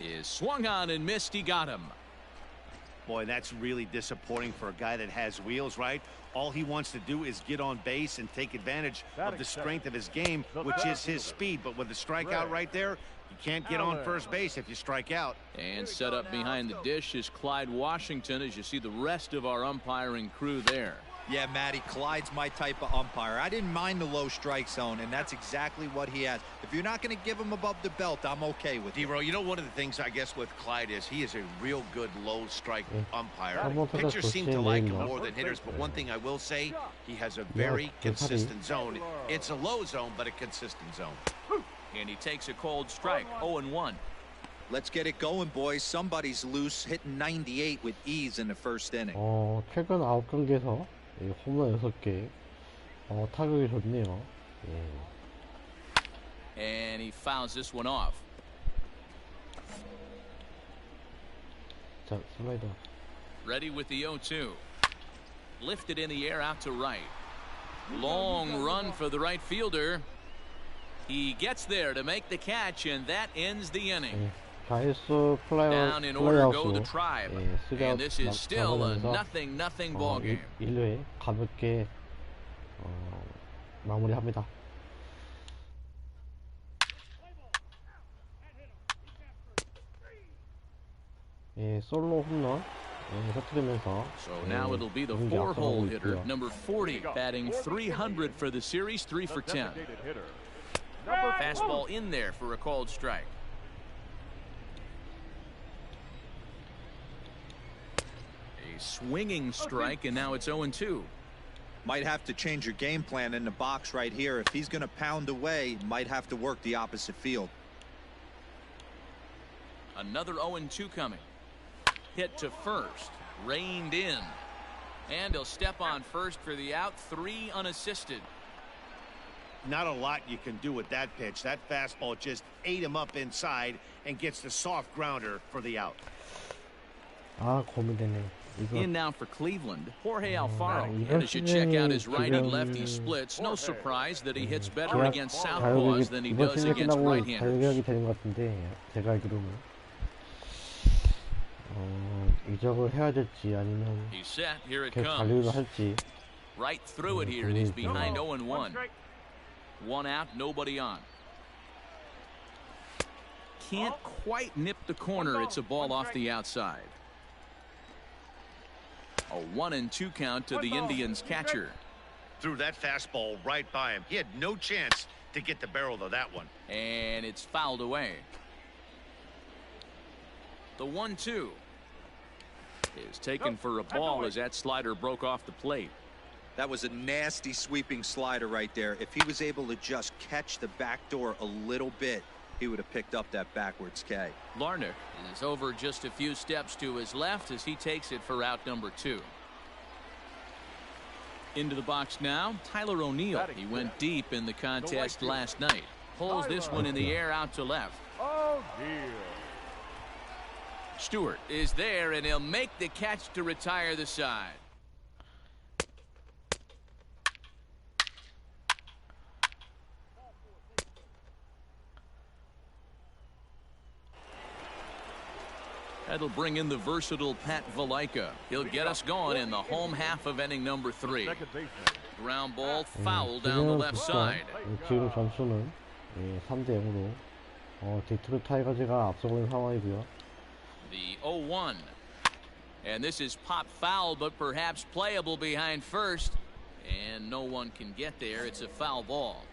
is swung on and missed. He got him.
Boy, that's really disappointing for a guy that has wheels, right? All he wants to do is get on base and take advantage of the strength of his game, which is his speed. But with the strikeout right there, you can't get on first base if you strike out.
And set up behind the dish is Clyde Washington, as you see the rest of our umpiring crew there.
Yeah, Matty, Clyde's my type of umpire. I didn't mind the low strike zone, and that's exactly what he has. If you're not going to give him above the belt, I'm okay with it.
D-Row, you know, one of the things I guess with Clyde is he is a real good low strike umpire. Pitchers seem to like him more than hitters, but one thing I will say, he has a very consistent zone. It's a low zone, but a consistent zone.
And he takes a cold strike, 0-1.
Let's get it going, boys. Somebody's loose, hitting 98 with ease in the first inning.
최근 9경기에서 홈런 6개. 타격이 좋네요.
And he fouls this one off.
자, 슬라이더.
Ready with the 0-2. Lifted in the air out to right. Long run for the right fielder. He gets there to make the catch, and that ends the inning. Down in order go the Tribe, and this is still a 0-0 ball game.
1루에 가볍게 마무리합니다. 솔로 홈런 터뜨리면서.
So now it'll be the 4-hole hitter, number 40, batting 300 for the series, 3 for 10. Fastball in there for a called strike. A swinging strike, and now it's 0-2.
Might have to change your game plan in the box right here. If he's going to pound away, might have to work the opposite field.
Another 0-2 coming. Hit to first, reined in, and he'll step on first for the out, 3 unassisted.
Not a lot you can do with that pitch. That fastball just ate him up inside and gets the soft grounder for the out.
고민되네.
In now for Cleveland, Jorge Alfaro. And as you check out his righty-lefty splits, no surprise that he hits better against southpaws than he does against right-handers.
되는 것 같은데 제가 알기로는 이적을 해야 될지 아니면 계속 잔류를 할지.
Right through it here, and he's behind 0-1. 1 out, nobody on. Can't quite nip the corner. It's a ball off the outside. A 1-2 count to the Indians catcher.
Threw that fastball right by him. He had no chance to get the barrel of that one.
And it's fouled away. The 1-2 is taken for a ball as that slider broke off the plate.
That was a nasty sweeping slider right there. If he was able to just catch the back door a little bit, he would have picked up that backwards K.
Larnach is over just a few steps to his left as he takes it for out number 2. Into the box now, Tyler O'Neill. He went deep in the contest last night. Pulls this one in the air out to left. Stewart is there, and he'll make the catch to retire the side. That'll bring in the versatile Pat Valaika. He'll get us going in the home half of inning number 3. Ground ball foul down the left side.
지금 점수는 3-0으로 디트로이트 타이거즈가 앞서고 있는 상황이고요.
The 0-1. And this is pop foul, but perhaps playable behind first. And no one can get there. It's a foul ball.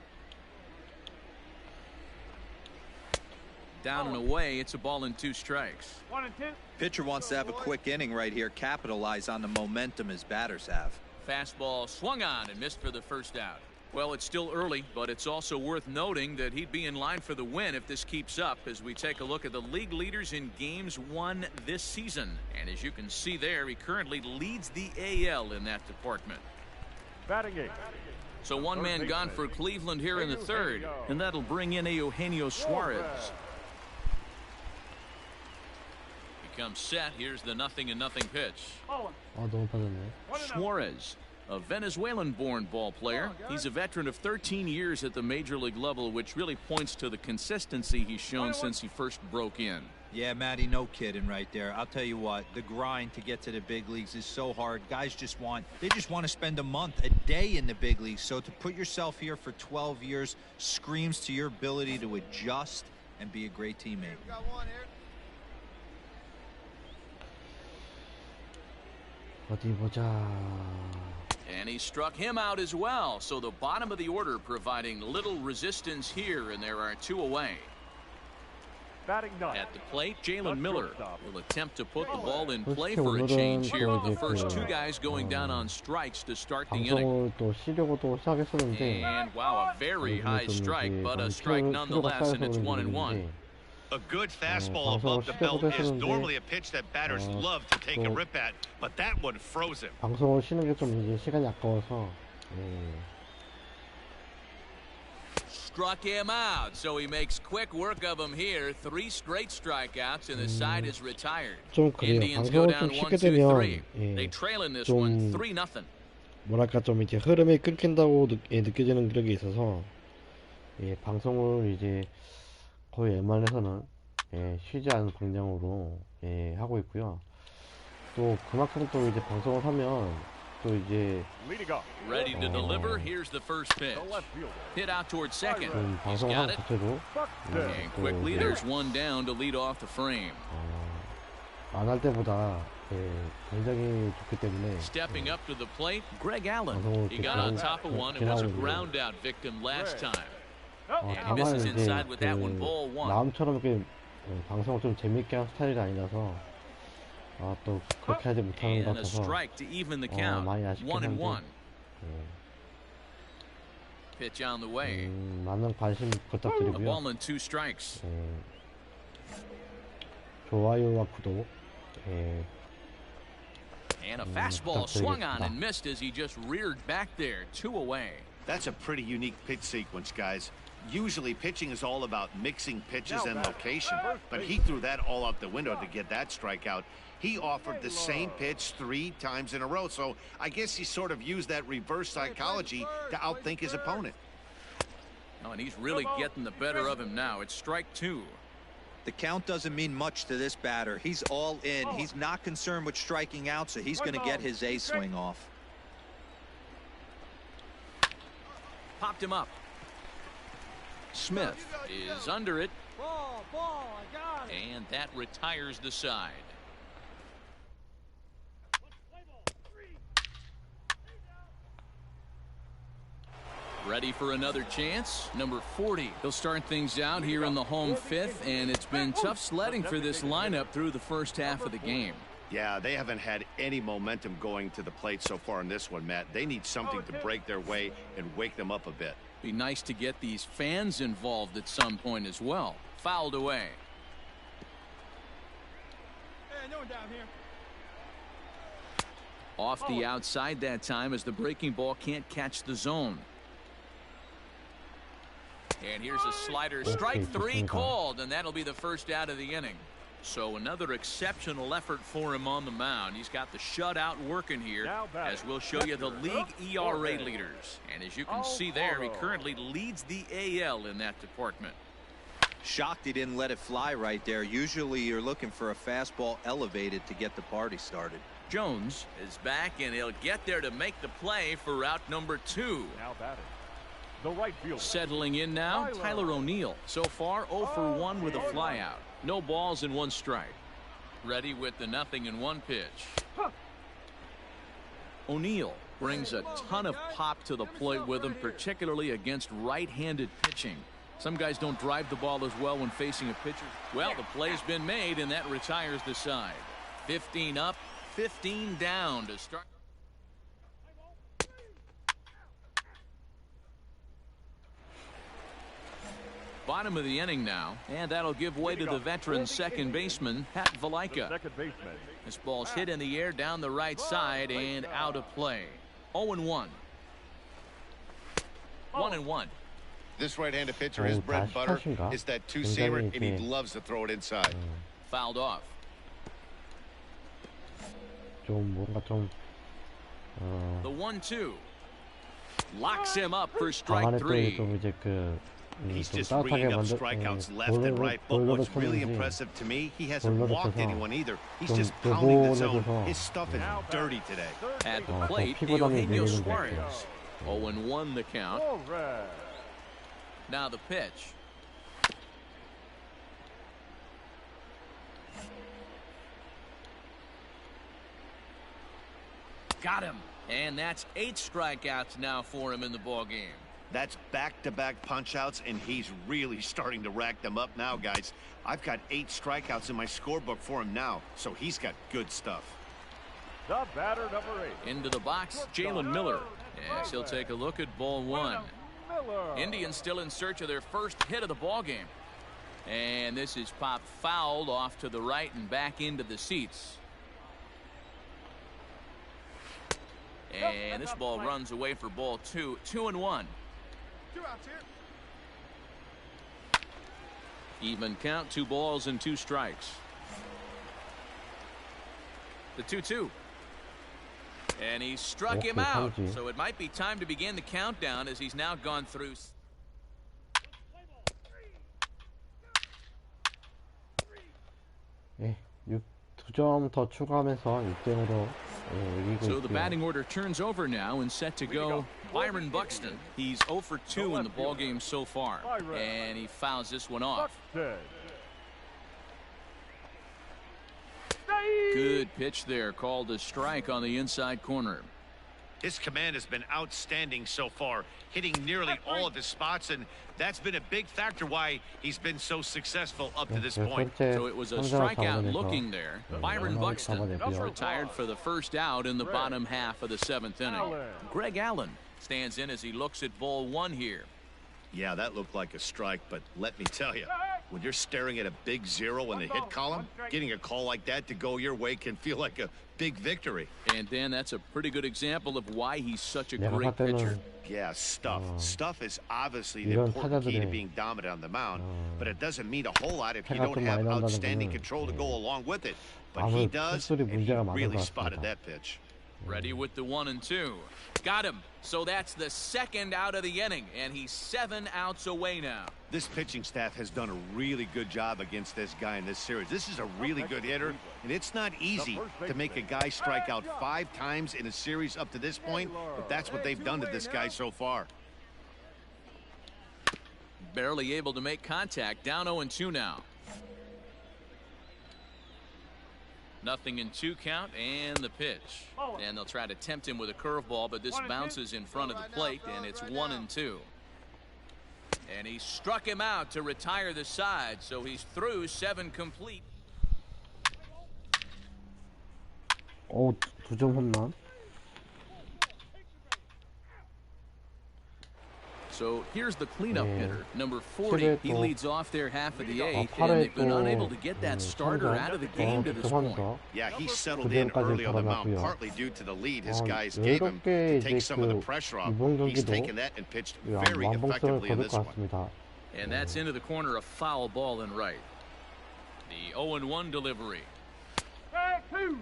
Down and away, it's a ball and 2 strikes.
1 and 2.
Pitcher wants to have a quick inning right here, capitalize on the momentum his batters have.
Fastball swung on and missed for the first out. Well, it's still early, but it's also worth noting that he'd be in line for the win if this keeps up as we take a look at the league leaders in games won this season. And as you can see there, he currently leads the AL in that department.
Batting 8.
So one man gone for Cleveland here in the third, and that'll bring in Eugenio Suarez. He comes set. Here's the 0-0 pitch.
너무 빠졌네.
Suarez, a Venezuelan-born ball player. He's a veteran of 13 years at the major league level, which really points to the consistency he's shown since he first broke in.
Yeah, Matty, no kidding right there. I'll tell you what, the grind to get to the big leagues is so hard. Guys just want to spend a month, a day in the big leagues. So to put yourself here for 12 years screams to your ability to adjust and be a great teammate.
어디 보자.
And he struck him out as well. So the bottom of the order providing little resistance here, and there are 2 away.
Batting 9.
At the plate, Jalen Miller will attempt to put the ball in play for a change here. The first 2 guys going down on strikes to start the inning.
방송을 또 쉬려고 또 시작했었는데.
And wow, a very high strike, but a strike nonetheless, and it's 1-1.
A good fastball above the belt is normally a pitch that batters love to take a rip at, but that one froze him.
방송을 쉬는 게 좀 이제 시간이 아까워서.
Struck him out, so he makes quick work of him here. 3 straight strikeouts, and the side is retired.
좀 그래요.
Indians go
방송을
down
좀
1,
쉬게
2,
되면
3. They trail in this one 3-0.
뭐랄까 좀 이제 흐름이 끊긴다고 느껴지는 그런 게 있어서 방송을 이제 거의 웬만해서는 쉬지 않은 방향으로 하고 있고요. 또 그만큼 또 이제 방송을 하면 또 이제
Ready to deliver. Here's the first pitch. Hit out towards second. He's got it. And quickly there's one down to lead off the frame.
안 할 때보다 굉장히 좋기 때문에.
Stepping up to the plate, Greg Allen. He got on top of one and was a ground out victim last time. And he misses inside with that one. Ball 1.
마음처럼 이렇게 방송을 좀 재밌게 하는 스타일이 아니라서 또 그렇게 하지 못하는 것 같아서 많이 아쉽긴 한데
pitch on the way.
많은 관심 부탁드리고요.
A ball and 2 strikes.
좋아요와 구독
and a fastball swung on and missed as he just reared back there. 2 away.
That's a pretty unique pitch sequence, guys. Usually pitching is all about mixing pitches and location, but he threw that all out the window to get that strikeout. He offered the same pitch 3 times in a row, so I guess he sort of used that reverse psychology to outthink his opponent.
Oh, and he's really getting the better of him now. It's strike 2.
The count doesn't mean much to this batter. He's all in. He's not concerned with striking out, so he's going to get his A swing off.
Popped him up. Smith is under it. And that retires the side. Ready for another chance. Number 40. He'll start things out here in the home 5th, and it's been tough sledding for this lineup through the first half of the game.
Yeah, they haven't had any momentum going to the plate so far in this one, Matt. They need something to break their way and wake them up a bit.
Be nice to get these fans involved at some point as well. Fouled away.
Hey, no one down here.
Off the outside that time as the breaking ball can't catch the zone. And here's a slider. Strike 3 called, and that'll be the first out of the inning. So another exceptional effort for him on the mound. He's got the shutout working here, as we'll show you the league ERA leaders. And as you can see there, he currently leads the AL in that department.
Shocked he didn't let it fly right there. Usually you're looking for a fastball elevated to get the party started.
Jones is back, and he'll get there to make the play for route number 2.
Now batting. the right fielder.
Settling in now, Tyler O'Neill. So far, 0 for 1 with a flyout. No balls and 1 strike. Ready with the 0-1 pitch. O'Neill brings a ton of pop to the plate with him, particularly against right-handed pitching. Some guys don't drive the ball as well when facing a pitcher. Well, the play's been made, and that retires the side. 15 up, 15 down to start. Bottom of the inning now, and that'll give way to the veteran second baseman, Pat Valaika. This ball's hit in the air down the right side and out of play. 0-1. 1-1.
This right-handed pitcher, his bread and butter is that two-seamer, and he loves to throw it inside.
Fouled off.
좀 뭔가 좀
The 1-2 locks him up for strike
방안에
3.
좀 이제 그
He's
좀
just
따뜻하게
ringing up
만들
strikeouts left and right. But
볼로를
what's really
쳤는지
impressive to me, he hasn't
볼로를
walked
쳐서
anyone either. He's
좀
just pounding the zone.
교본해줘서
His stuff is dirty today.
At the
더
plate,
피곤함이
Eugenio
밀리는 것
Suarez.
같아요.
0-1 the count. Now the pitch. Got him. And that's 8 strikeouts now for him in the ball game.
That's back-to-back punch-outs, and he's really starting to rack them up now, guys. I've got 8 strikeouts in my scorebook for him now, so he's got good stuff.
The batter, number 8.
Into the box, Jalen Miller. Yes, he'll take a look at ball 1. Indians still in search of their first hit of the ball game. And this is popped fouled off to the right and back into the seats. And this ball runs away for ball 2. 2-1.
2 outs here.
Even count, 2 balls and 2 strikes. The 2-2. And he struck him out. So it might be time to begin the countdown as he's now gone through.
예, 2점 더 추가하면서 6점으로 이기고
So the
있고요.
batting order turns over now and set to go. Byron Buxton. He's 0 for 2 in the ball game so far, and he fouls this one off. Good pitch there, called a strike on the inside corner.
His command has been outstanding so far, hitting nearly all of his spots, and that's been a big factor why he's been so successful up to this point.
So it was a strikeout looking there. Byron Buxton retired for the first out in the bottom half of the 7th inning. Greg Allen stands in as he looks at ball 1 here.
Yeah, that looked like a strike, but let me tell you, when you're staring at a big 0 in the hit column, getting a call like that to go your way can feel like a big victory.
And Dan, that's a pretty good example of why he's such a great pitcher.
Yeah, Stuff is obviously the important key to being dominant on the mound, but it doesn't mean a whole lot if you don't have outstanding control to go along with it. But he does, and he really spotted that pitch.
Ready with the 1-2. Got him. So that's the 2nd out of the inning, and he's 7 outs away now.
This pitching staff has done a really good job against this guy in this series. This is a really good hitter, and it's not easy to make a guy strike out 5 times in a series up to this point, but that's what they've done to this guy so far.
Barely able to make contact. Down 0-2 now. 0-2 count and the pitch. And they'll try to tempt him with a curveball, but this bounces in front of the plate, and it's 1-2. And he struck him out to retire the side, so he's through 7 complete.
2점 홈런.
So here's the cleanup hitter, number 40. He leads off their half of the 8th, and they've been unable to get that starter out of the game to this point.
Yeah, he settled in early on the mound, partly due to the lead his guys gave him to take some of the pressure off. He's taken that and pitched very effectively in this one.
And that's into the corner, a foul ball and right. The 0-1 delivery.
Back 2. 1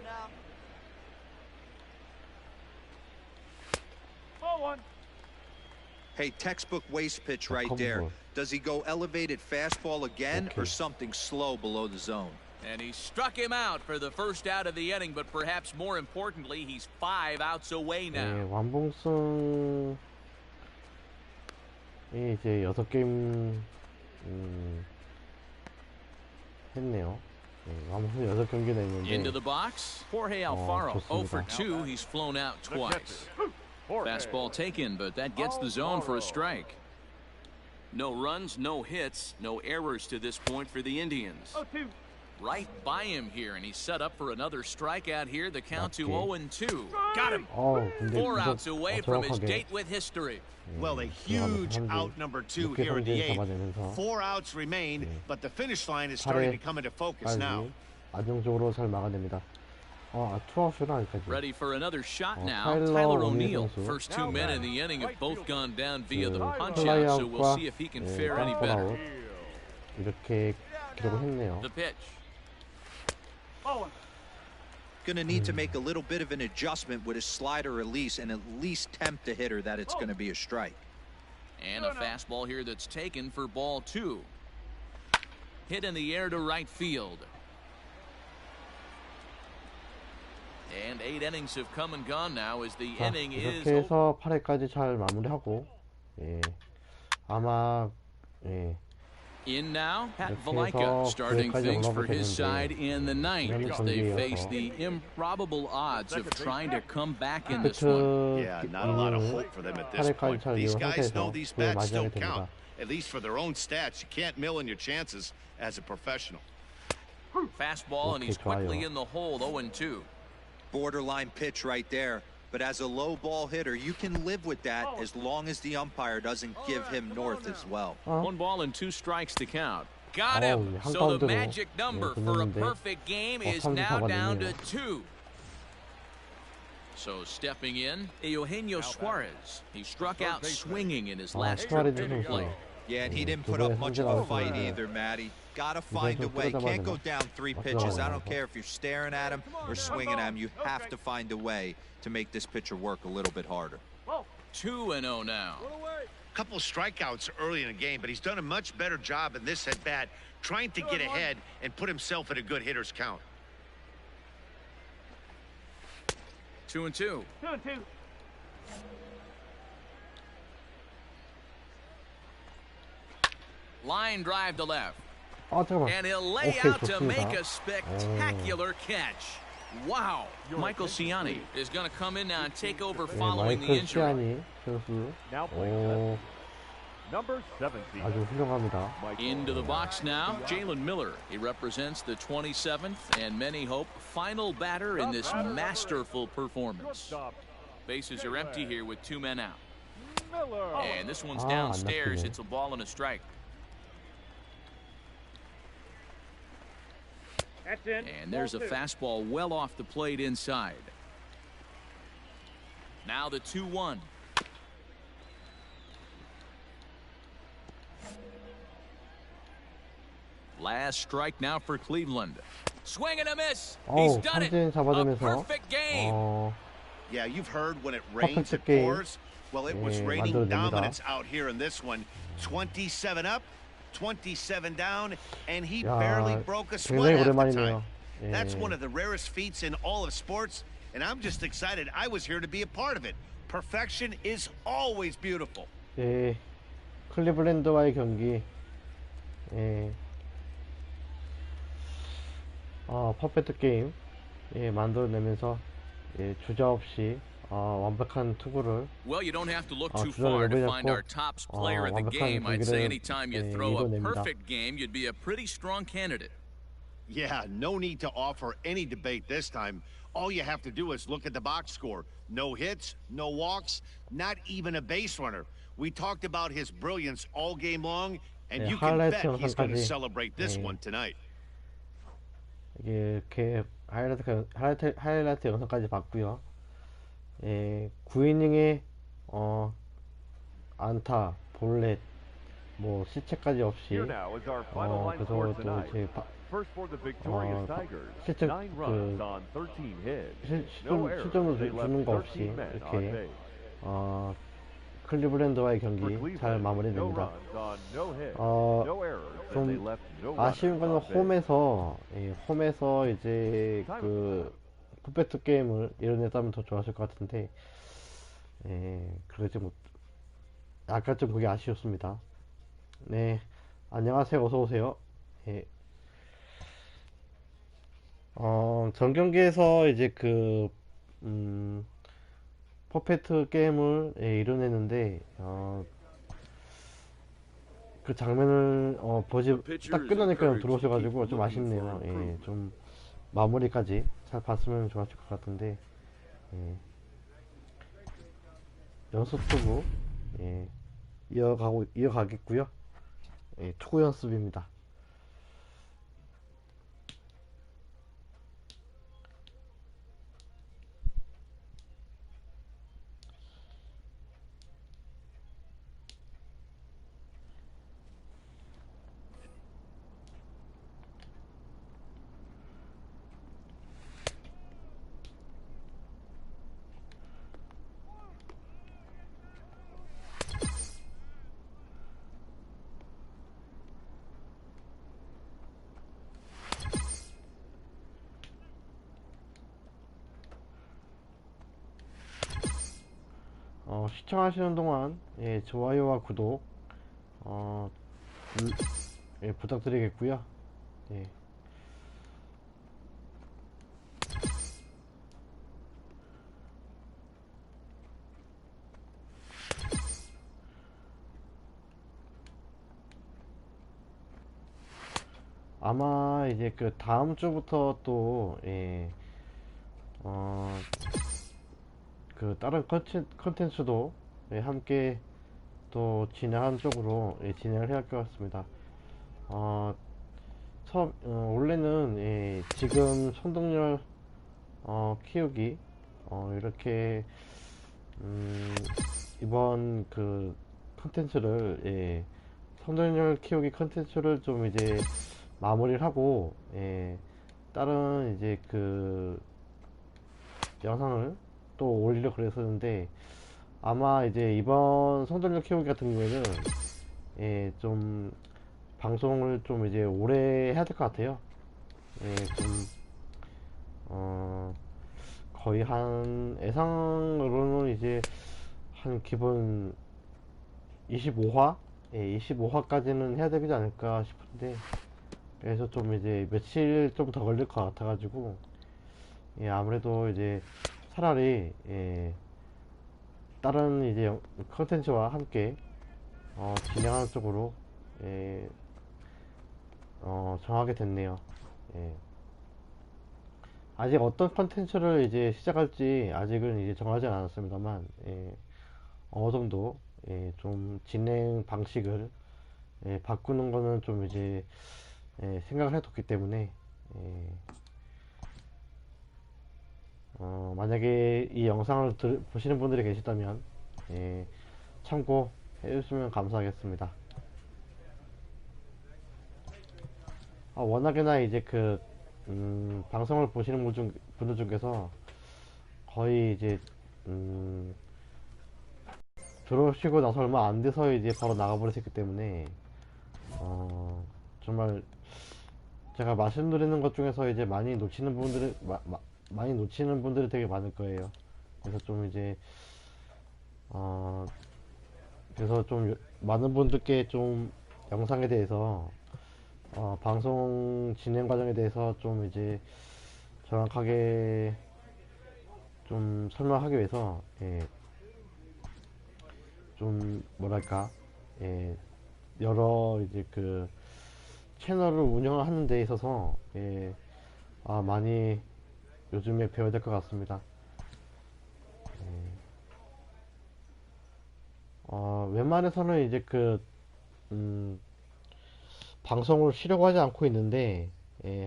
now.
0-1. Hey, textbook waste pitch right there. Does he go elevated fastball again or something slow below the zone?
And he struck him out for the first out of the inning, but perhaps more importantly, he's 5 outs away now.
예, 완봉승이 이제 6게임 했네요. 예, 완봉승 6경기 냈는데
Into the box, Jorge Alfaro 0 for 2. He's flown out twice. Fastball taken, but that gets the zone for a strike.
No runs, no hits, no errors to this point for the Indians.
Right by him here, and he's set up for another strikeout here. The count to 0-2. Got him. 4 outs away from his date with history.
Well, a huge out number 2 here in the 8th. 4 outs remain, but the finish line is starting to come into focus now.
안정적으로 잘 막아냅니다. 투아웃이나 아직까지.
Ready for another shot now. Tyler O'Neill. First 2 men in the inning have both gone down via the punch-out, so we'll see if he can fare any better.
이렇게 기록을 했네요.
The pitch.
Going to need to make a little bit of an adjustment with his slider release and at least tempt the hitter that it's going to be a strike.
And a fastball here that's taken for ball 2. Hit in the air to right field. And 8 innings have come and gone now as the inning is
이렇게 해서 8회까지 잘 마무리하고 아마
in now, Pat Valaika starting things for his side in the 9th as they face the improbable odds of trying to come back in this one.
Yeah, not a lot of hope for them at this point. These guys know these bats still count, at least for their own stats. You can't mill in your chances as a professional.
Fastball, and he's quickly in the hole, 0-2.
Borderline pitch right there. But as a low ball hitter, you can live with that as long as the umpire doesn't give him north as well.
1 ball and 2 strikes to count. Got him. So the magic number for a perfect game is now down to 2. So stepping in, Eugenio Suarez. He struck out swinging in his last trip to the plate.
Yeah, and he didn't put up much of a fight either, Matty. Gotta find a way. Can't go down 3 pitches. I don't care if you're staring at him or swinging at him. You have to find a way to make this pitcher work a little bit harder.
2-0 now.
A couple strikeouts early in the game, but he's done a much better job in this at-bat trying to get ahead and put himself at a good hitter's count.
2-2. Line drive to left. And he'll lay out to make a spectacular catch. Wow. Michael Ciani is going to come in now and take over following the injury.
Number 17.
아주 훌륭합니다.
Into the box now, Jalen Miller. He represents the 27th and many hope final batter in this masterful performance. Bases are empty here with 2 men out. And this one's downstairs. It's a ball and a strike. And there's a fastball well off the plate inside. Now the 2-1. Last strike now for Cleveland. Swing and a miss. He's done it. A perfect game.
Yeah, you've heard when it rains, it pours. Well, it was raining dominance out here in this one. 27 up, 27 down, and he barely broke a sweat half the time. That's one of the rarest feats in all of sports, and I'm just excited I was here to be a part of it. Perfection is always beautiful.
예, 클리블랜드와의 경기. 퍼펙트 게임 만들어내면서 주저없이 완벽한 투구를
Well, you don't have to look too far to find our top player of the game. I'd say anytime you throw a perfect game, you'd be a pretty strong candidate.
Yeah, no need to offer any debate this time. All you have to do is look at the box score. No hits, no walks, not even a base runner. We talked about his brilliance all game long, and you can bet he's going to celebrate this one tonight.
이렇게 하이라이트 영상까지 봤고요. 9이닝에 안타, 볼넷, 뭐 시체까지 없이 그래서 또 이제 실점 실점을 주는 거 없이 이렇게 클리블랜드와의 경기 잘 마무리됩니다. 좀 아쉬운 거는 홈에서 이제 그 퍼펙트 게임을 이뤄냈다면 더 좋았을 것 같은데, 그러지 못, 약간 좀 그게 아쉬웠습니다. 네, 안녕하세요. 어서 오세요. 예. 전 경기에서 이제 퍼펙트 게임을 이뤄냈는데, 그 장면을 딱 끝나니까 들어오셔가지고 좀 아쉽네요. 좀 마무리까지 잘 봤으면 좋았을 것 같은데, 연습 투구 이어가겠고요. 투구 연습입니다. 시청하시는 동안 좋아요와 구독 부탁드리겠고요. 예. 아마 이제 그 다음 주부터 또 그 다른 컨텐츠도 함께 또 진행하는 쪽으로 진행을 해야 할 것 같습니다. 원래는 지금 선동열 키우기 이렇게 이번 그 컨텐츠를 선동열 키우기 컨텐츠를 좀 이제 마무리를 하고 다른 이제 그 영상을 또 올리려고 그랬었는데, 아마 이제 이번 성전력 키우기 같은 경우에는 좀 방송을 좀 이제 오래 해야 될 것 같아요. 거의 한 예상으로는 이제 한 기본 25화 25화까지는 해야 되지 않을까 싶은데, 그래서 좀 이제 며칠 좀 더 걸릴 것 같아가지고, 아무래도 이제 차라리 다른 이제 컨텐츠와 함께 진행하는 쪽으로 정하게 됐네요. 아직 어떤 컨텐츠를 이제 시작할지 아직은 이제 정하지 않았습니다만, 어느 정도 좀 진행 방식을 바꾸는 거는 좀 이제 생각을 해뒀기 때문에, 만약에 이 영상을 보시는 분들이 계시다면 참고해 주시면 감사하겠습니다. 워낙에나 이제 방송을 보시는 분들 중에서 거의 이제 들어오시고 나서 얼마 안 돼서 이제 바로 나가버리셨기 때문에, 정말 제가 말씀드리는 것 중에서 이제 많이 놓치는 분들이 되게 많을 거예요. 그래서 좀 이제 그래서 좀 많은 분들께 좀 영상에 대해서 방송 진행 과정에 대해서 좀 이제 정확하게 좀 설명하기 위해서 좀 뭐랄까 여러 이제 그 채널을 운영을 하는 데 있어서 많이 요즘에 배워야 될 것 같습니다. 웬만해서는 이제 방송을 쉬려고 하지 않고 있는데,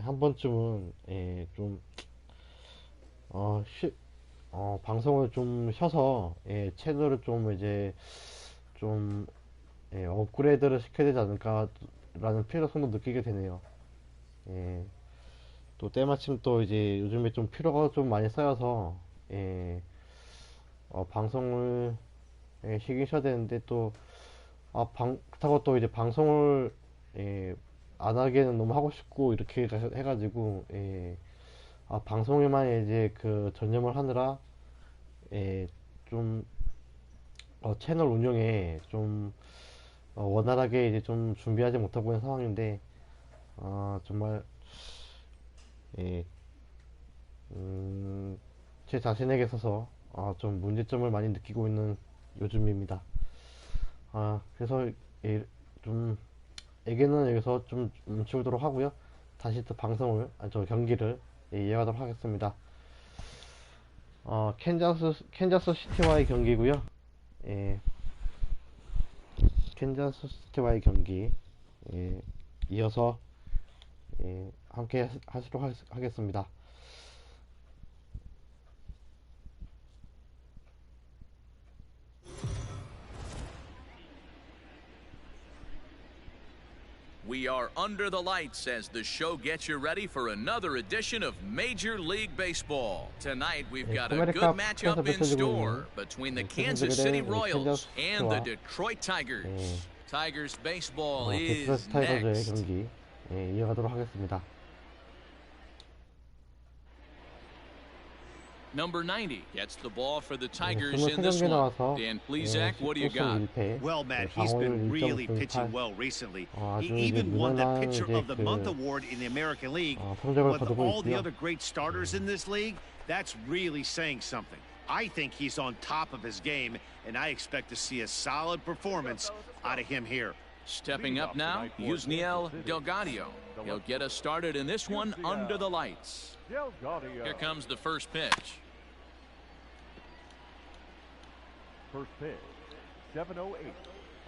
한 번쯤은 좀 방송을 좀 쉬어서 채널을 좀 이제 좀 업그레이드를 시켜야 되지 않을까 라는 필요성도 느끼게 되네요. 또 때마침 또 이제 요즘에 좀 피로가 좀 많이 쌓여서 방송을 쉬긴 쉬어야 되는데 또 그렇다고 또 이제 방송을 안 하기에는 너무 하고 싶고 이렇게 해가지고 방송에만 이제 그 전념을 하느라 좀 채널 운영에 좀 원활하게 이제 좀 준비하지 못하고 있는 상황인데 정말 제 자신에게 있어서 좀 문제점을 많이 느끼고 있는 요즘입니다. 그래서 좀 애기는 여기서 좀 치우도록 하고요. 다시 또 방송을 경기를 이어가도록 하겠습니다. 캔자스 시티와의 경기고요. 캔자스 시티와의 경기 이어서 함께 하도록 하겠습니다.
We are under the lights as the show gets you ready for another edition of Major League Baseball. Tonight we've got a good matchup in store between the Kansas City Royals and the Detroit Tigers. Tigers baseball is next.
경기 이어가도록 하겠습니다.
Number 90 gets the ball for the Tigers in this one. Dan Plesac, what do you got?
Well, Matt, he's been really pitching well recently. He even won the Pitcher of the Month award in the American League. With all the other great starters in this league, that's really saying something. I think he's on top of his game, and I expect to see a solid performance out of him here.
Stepping up now, Yusniel Delgado. He'll get us started in this one under the lights. Here comes the first pitch.
First pitch, 7-0-8.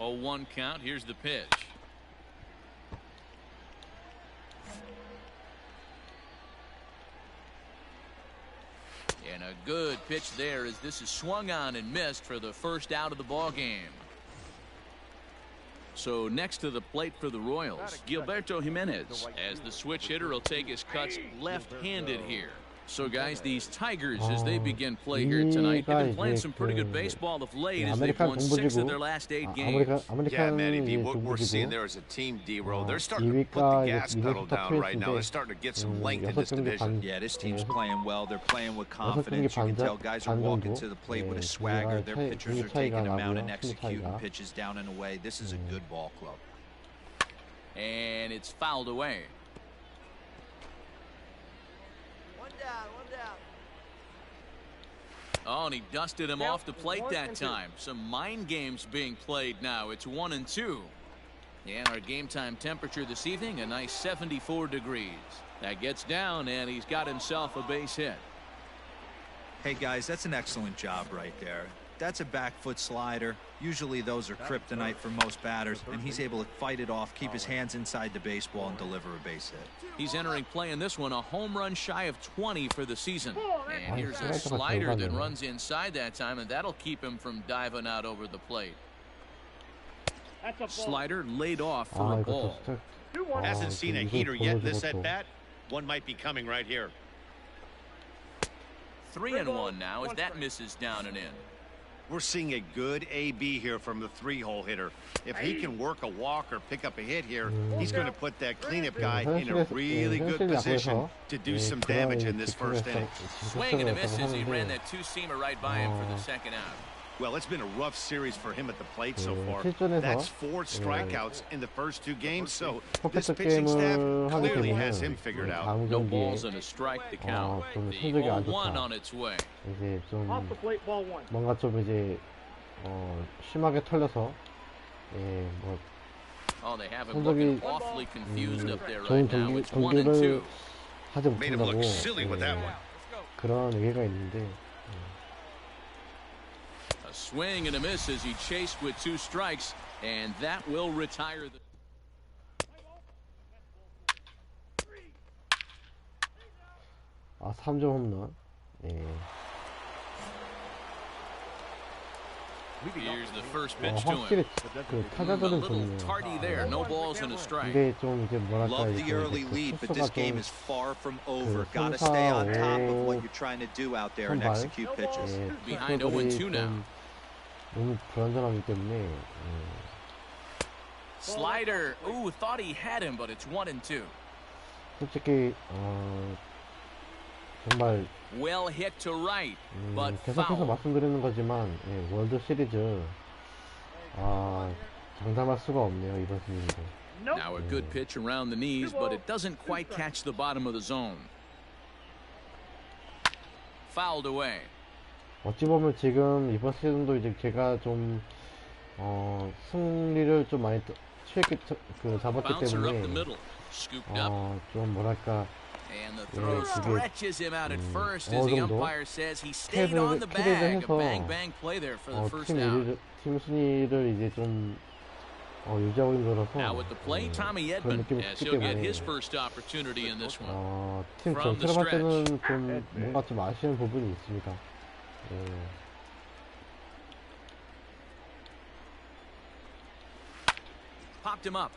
0-1 count. Here's the pitch. And a good pitch there as this is swung on and missed for the first out of the ball game. So next to the plate for the Royals, Gilberto Jimenez, as the switch hitter will take his cuts left-handed here. So guys, these Tigers, as they begin play here tonight, have been playing some pretty good baseball of late as they've won 6 of their last 8 games.
Yeah, Matty V, what we're seeing there is a team D-roll. They're starting to put the gas pedal down right now. They're starting to get some length in this division.
Yeah, this team's playing well. They're playing with confidence. You can tell guys are walking to the plate with a swagger. Their pitchers are taking them out and executing pitches down and away. This is a good ball club.
And it's fouled away.
One down.
Oh, and he dusted him off the plate that time. Some mind games being played now. It's 1-2. And our game time temperature this evening, a nice 74 degrees. That gets down, and he's got himself a base hit.
Hey, guys, that's an excellent job right there. That's a back foot slider. Usually those are kryptonite for most batters, and he's able to fight it off, keep his hands inside the baseball, and deliver a base hit.
He's entering play in this one, a home run shy of 20 for the season. And here's a slider that runs inside that time, and that'll keep him from diving out over the plate. Slider laid off for a ball.
Hasn't seen a heater yet this at-bat. One might be coming right here.
3-1 now as that misses down and in.
We're seeing a good AB here from the 3-hole hitter. If he can work a walk or pick up a hit here, he's going to put that cleanup guy in a really good position to do some damage in this first inning.
Swing and a miss as he ran that two-seamer right by him for the second out.
Well, it's been a rough series for him at the plate so far. That's 4 strikeouts in the first 2 games, so this pitching staff clearly has him figured out.
No balls and a strike to count. The 0-1 on its way.
이제 좀 뭔가 좀 이제 심하게 털려서 뭐
Oh, they have him looking awfully confused up there
좋은
right now. It's 1-2.
경기를 하지
Made him look
못한다고
silly with that one.
그런 얘기가 있는데.
A swing and a miss as he chased with 2 strikes, and that will retire the.
3점 홈런.
Here's the first pitch to
확실히
him.
그
A
타자들은
little
좋네요.
tardy there, no balls and a strike.
근데 좀 이제 뭐랄까
Love the early lead, but this game is far from over. Got to stay on top of what you're trying to do out there and execute pitches.
Behind 0-2 now.
너무 불안전하기 때문에
Slider. Ooh, thought he had him, but it's 1-2.
솔직히 정말
Well hit to right, but
계속해서
foul.
말씀드리는 거지만 월드 시리즈 장담할 수가 없네요 이번 시리즈도.
Now a good pitch around the knees, but it doesn't quite catch the bottom of the zone. Fouled away.
어찌 보면 지금 이번 시즌도 이제 제가 좀 승리를 좀 많이 잡았기
Bouncer up the
때문에
middle. Scooped up.
좀 뭐랄까
And the throw stretches him out at first as
어느
the
정도
umpire says he stayed on the bag. A bang bang play there for the first out.
팀 순위를 이제 좀 유지하고 있는 거라서
Now with the play, Tommy
그런
Edman
느낌이
as
있기
he'll get
때문에
his first opportunity in this one.
팀
From the
전체로 봤을
stretch.
때는 좀 뭔가 좀 아쉬운 부분이 있습니다.
Popped him up.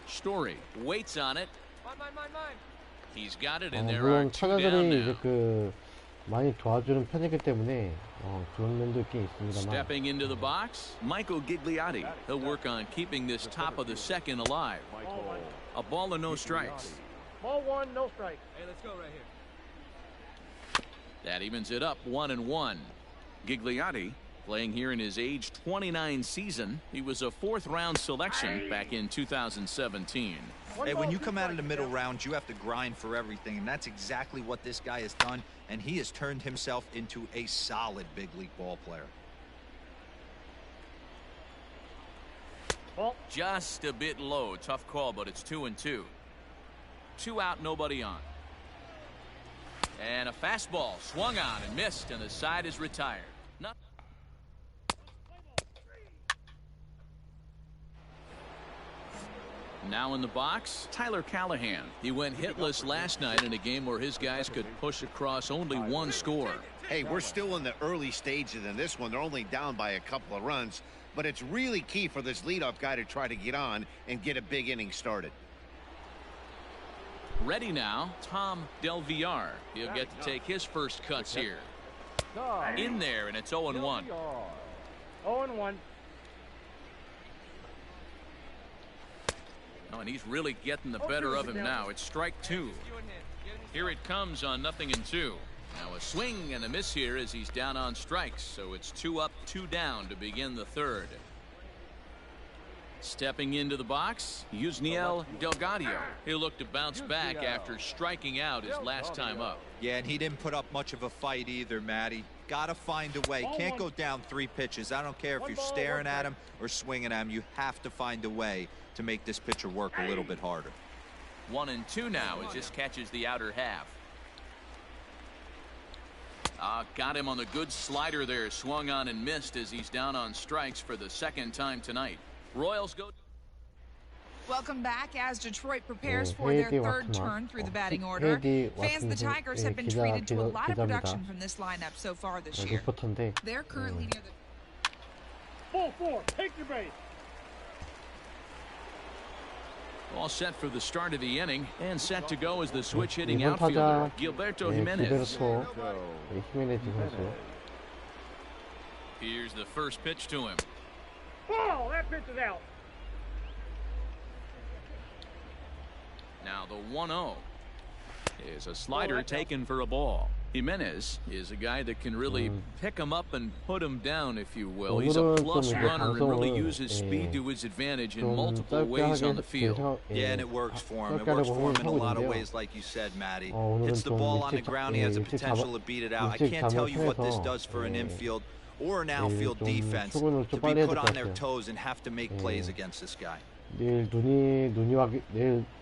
Story waits on it.
Mine.
He's got it, and there are
물론
two down
타자들이
now.
이제 많이 도와주는 편이기 때문에 그런 면도 있긴 있습니다만.
Stepping into the box, Michael Gigliotti. He'll work on keeping this top of the second alive. A ball and no strikes.
Ball 1, no strike. Hey, let's go right here.
That evens it up 1-1. Gigliotti playing here in his age 29 season. He was a fourth-round selection back in 2017.
Hey, when you come out of the middle rounds, you have to grind for everything, and that's exactly what this guy has done, and he has turned himself into a solid big league ball player.
Just a bit low. Tough call, but it's 2-2. 2 out, nobody on. And a fastball swung on and missed, and the side is retired. Now in the box, Tyler Callahan. He went hitless last night in a game where his guys could push across only one score.
Hey, we're still in the early stages in this one. They're only down by a couple of runs, but it's really key for this leadoff guy to try to get on and get a big inning started.
Ready now, Tom Del Villar. He'll get to take his first cuts here. In there, and it's 0-1.
0-1.
Oh, and he's really getting the better of him now. It's strike 2. Here it comes on 0-2. Now a swing and a miss here as he's down on strikes. So it's 2 up, 2 down to begin the third. Stepping into the box, Yusniel Delgadio. He'll look to bounce back after striking out his last time up.
Yeah, and he didn't put up much of a fight either, Matty. Gotta find a way. Can't go down 3 pitches. I don't care if you're staring at him or swinging at him. You have to find a way to make this pitcher work a little bit harder.
1-2 now as this catches the outer half. Got him on the good slider there. Swung on and missed as he's down on strikes for the second time tonight. Royals go.
Welcome back as Detroit prepares for their third turn through the batting order. Fans of the Tigers have been treated to a lot of production from this lineup so far this year. They're currently near the
4-4. Take your base.
All set for the start of the inning and set to go as the switch hitting outfielder Gilberto Jimenez. Here's the first pitch to him.
Ball, that pitch is out.
Now the 1-0 is a slider taken for a ball. Jimenez is a guy that can really pick him up and put him down, if you will. He's a plus runner and really uses speed to his advantage in multiple ways on the field.
Yeah, and it works for him. It works for him in a lot of ways, like you said, Matty. Hits the ball on the ground. He has the potential to beat it out. I can't tell you what this does for an infield or an outfield defense to be put on their toes and have to make plays against this guy.
내일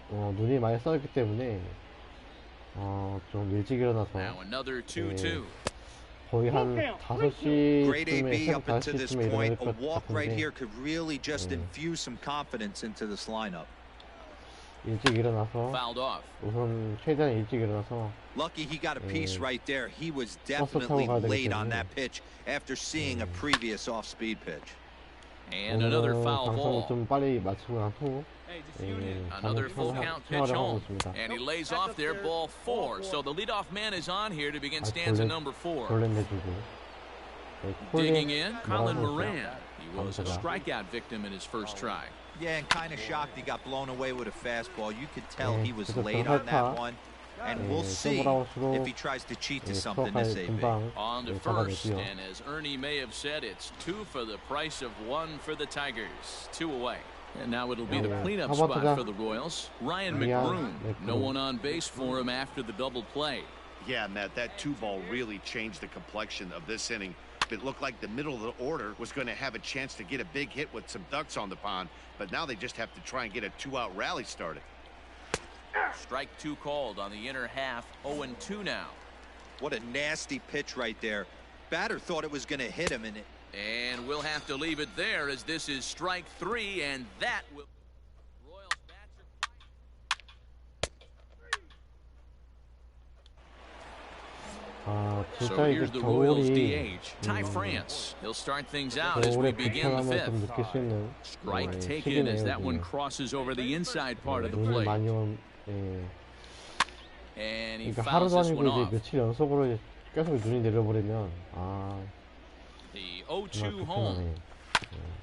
눈이 많이 쌓였기 때문에 좀 일찍 일어나서 거의 한 5시쯤에
Grade AB up until this point, a
일어날
walk
것
right
같은데
here could really just infuse some confidence into this lineup.
일찍 일어나서 우선 최대한 일찍 일어나서
Lucky he got a piece right there. He was definitely late on that pitch after seeing a previous off-speed pitch.
And another foul ball.
좀 빨리 마치고 난 후
Another full count pitch home. And he lays off there, ball 4. So the leadoff man is on here to begin stanza number 4. Digging in, Colin Moran. He was a strikeout victim in his first try.
Yeah, and kind of shocked he got blown away with a fastball. You could tell he was late on that one. And we'll see if he tries to cheat to something this AB.
On to first, and as Ernie may have said, it's 2 for the price of 1 for the Tigers. 2 away. And now it'll be the cleanup spot for the Royals. Ryan McBroom. No one on base for him after the double play.
Yeah, Matt, that 2-ball really changed the complexion of this inning. It looked like the middle of the order was going to have a chance to get a big hit with some ducks on the pond, but now they just have to try and get a 2-out rally started.
Strike 2 called on the inner half. 0-2 now.
What a nasty pitch right there. Batter thought it was going to hit him in it.
And we'll have to leave it there as this is strike 3, and that will. Royals bats so here's the Royals DH, Ty France. He'll start things out as we begin the 5th. Strike taken as that one crosses over the inside part of the plate. And he fouls this one off.
며칠 연속으로 계속 눈이 내려버리면
The 0-2 home.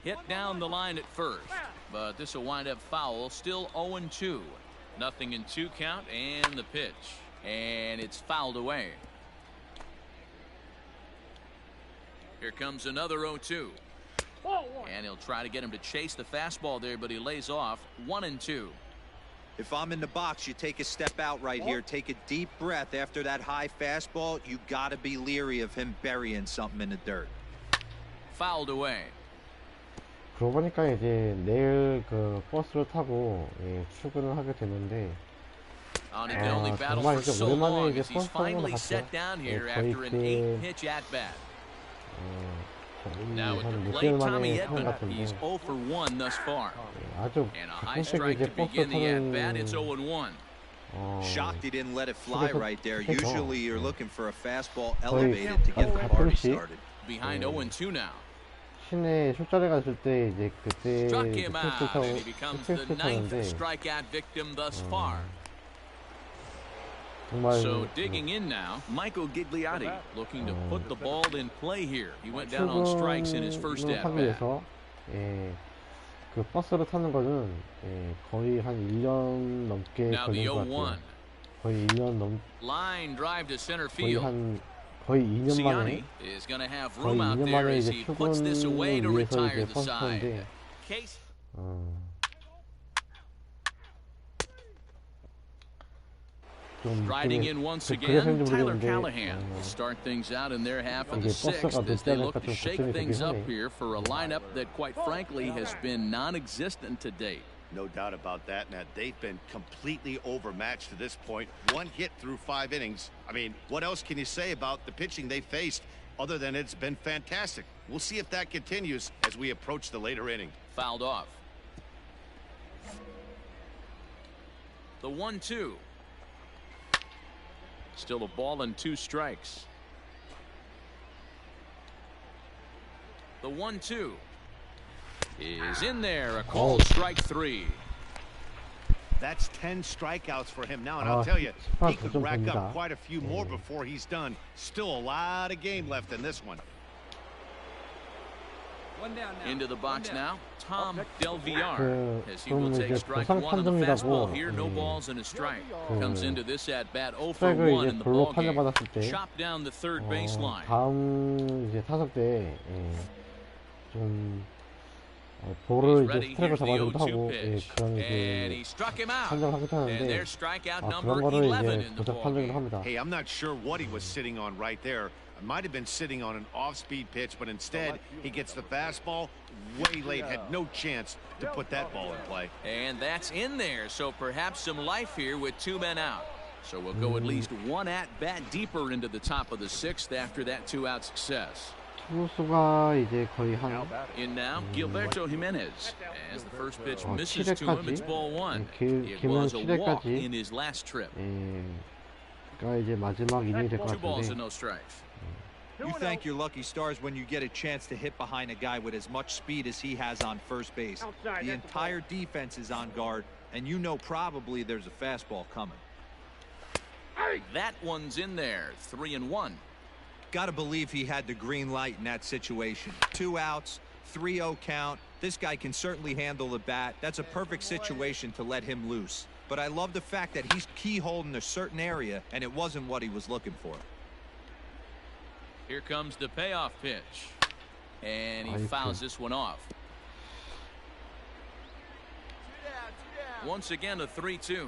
Hit down the line at first, but this will wind up foul. Still 0-2. Nothing in 2 count, and the pitch. And it's fouled away. Here comes another 0-2. And he'll try to get him to chase the fastball there, but he lays off. 1-2.
If I'm in the box, you take a step out right here. Take a deep breath after that high fastball. You got to be leery of him burying something in the dirt.
Fouled away.
그러고 보니까 이제 내일 그 버스를 타고 출근을 하게 되는데 정말 이제 오랜만에 이제 버스 타는 것 같아요. 거의 한 6개월 만에 타는 것 같은데 아주 가끔씩 이제 버스 타는
Shocked he didn't let it fly right there. Usually you're looking for a fastball elevated to get the party started.
Behind 0-2 now.
시내 술자리 갔을 때 이제 그때
Struck him out, and he becomes the 9th strikeout victim thus far. So digging in now, Michael Gigliotti looking to put the ball in play here. He went down on strikes in his first at bat.
그 버스를 타는 거는 거의 한 1년 넘게 걸린 것 같아요. 거의 1년 넘.
Line drive to center field.
거의 2년 만에
is going to have room out there as he puts this away to retire the side. Riding in once again, Tyler Callahan will start things out in their half of the 6th as they look to shake things up here for a lineup that, quite frankly, has been non-existent to date.
No doubt about that, Matt. They've been completely overmatched to this point. 1 hit through 5 innings. I mean, what else can you say about the pitching they faced other than it's been fantastic? We'll see if that continues as we approach the later inning.
Fouled off. The 1-2. Still a ball and 2 strikes. The 1-2 is in there. A called strike 3.
That's 10 strikeouts for him now, and I'll tell you, he could rack up quite a few more before he's done. Still a lot of game left in this one.
Into the box now, Tom Del Villar, as he will take strike 1 on the fastball here. No balls and a strike. Comes into this at bat 0 for 1 in the ball game. Chopped down the third baseline.
다음 이제 타석 때 좀 볼을 이제 스트라이크를 잡아주기도 하고 그런 이제 판정을 하기도 하는데 그런 거를 이제 도적 판정을 합니다.
Hey, I'm not sure what he was sitting on right there. Might have been sitting on an off-speed pitch, but instead he gets the fastball way late, had no chance to put that ball in play.
And that's in there, so perhaps some life here with 2 men out. So we'll go at least 1 at-bat deeper into the top of the 6th after that 2-out success.
투수가 이제 거의 한
In now, Gilberto Jimenez. As the first pitch misses to him, it's ball 1. It
기본
was a walk
7회까지
in his last trip.
가 이제 마지막 이닝이 될 것
2 balls and
같은데
no strikes.
You thank your lucky stars when you get a chance to hit behind a guy with as much speed as he has on first base. The entire defense is on guard, and you know probably there's a fastball coming.
That one's in there. 3-1.
Gotta believe he had the green light in that situation. 2 outs, 3-0 count. This guy can certainly handle the bat. That's a perfect situation to let him loose. But I love the fact that he's keyholed in a certain area, and it wasn't what he was looking for.
Here comes the payoff pitch. And he fouls this one off. Once again, a 3-2.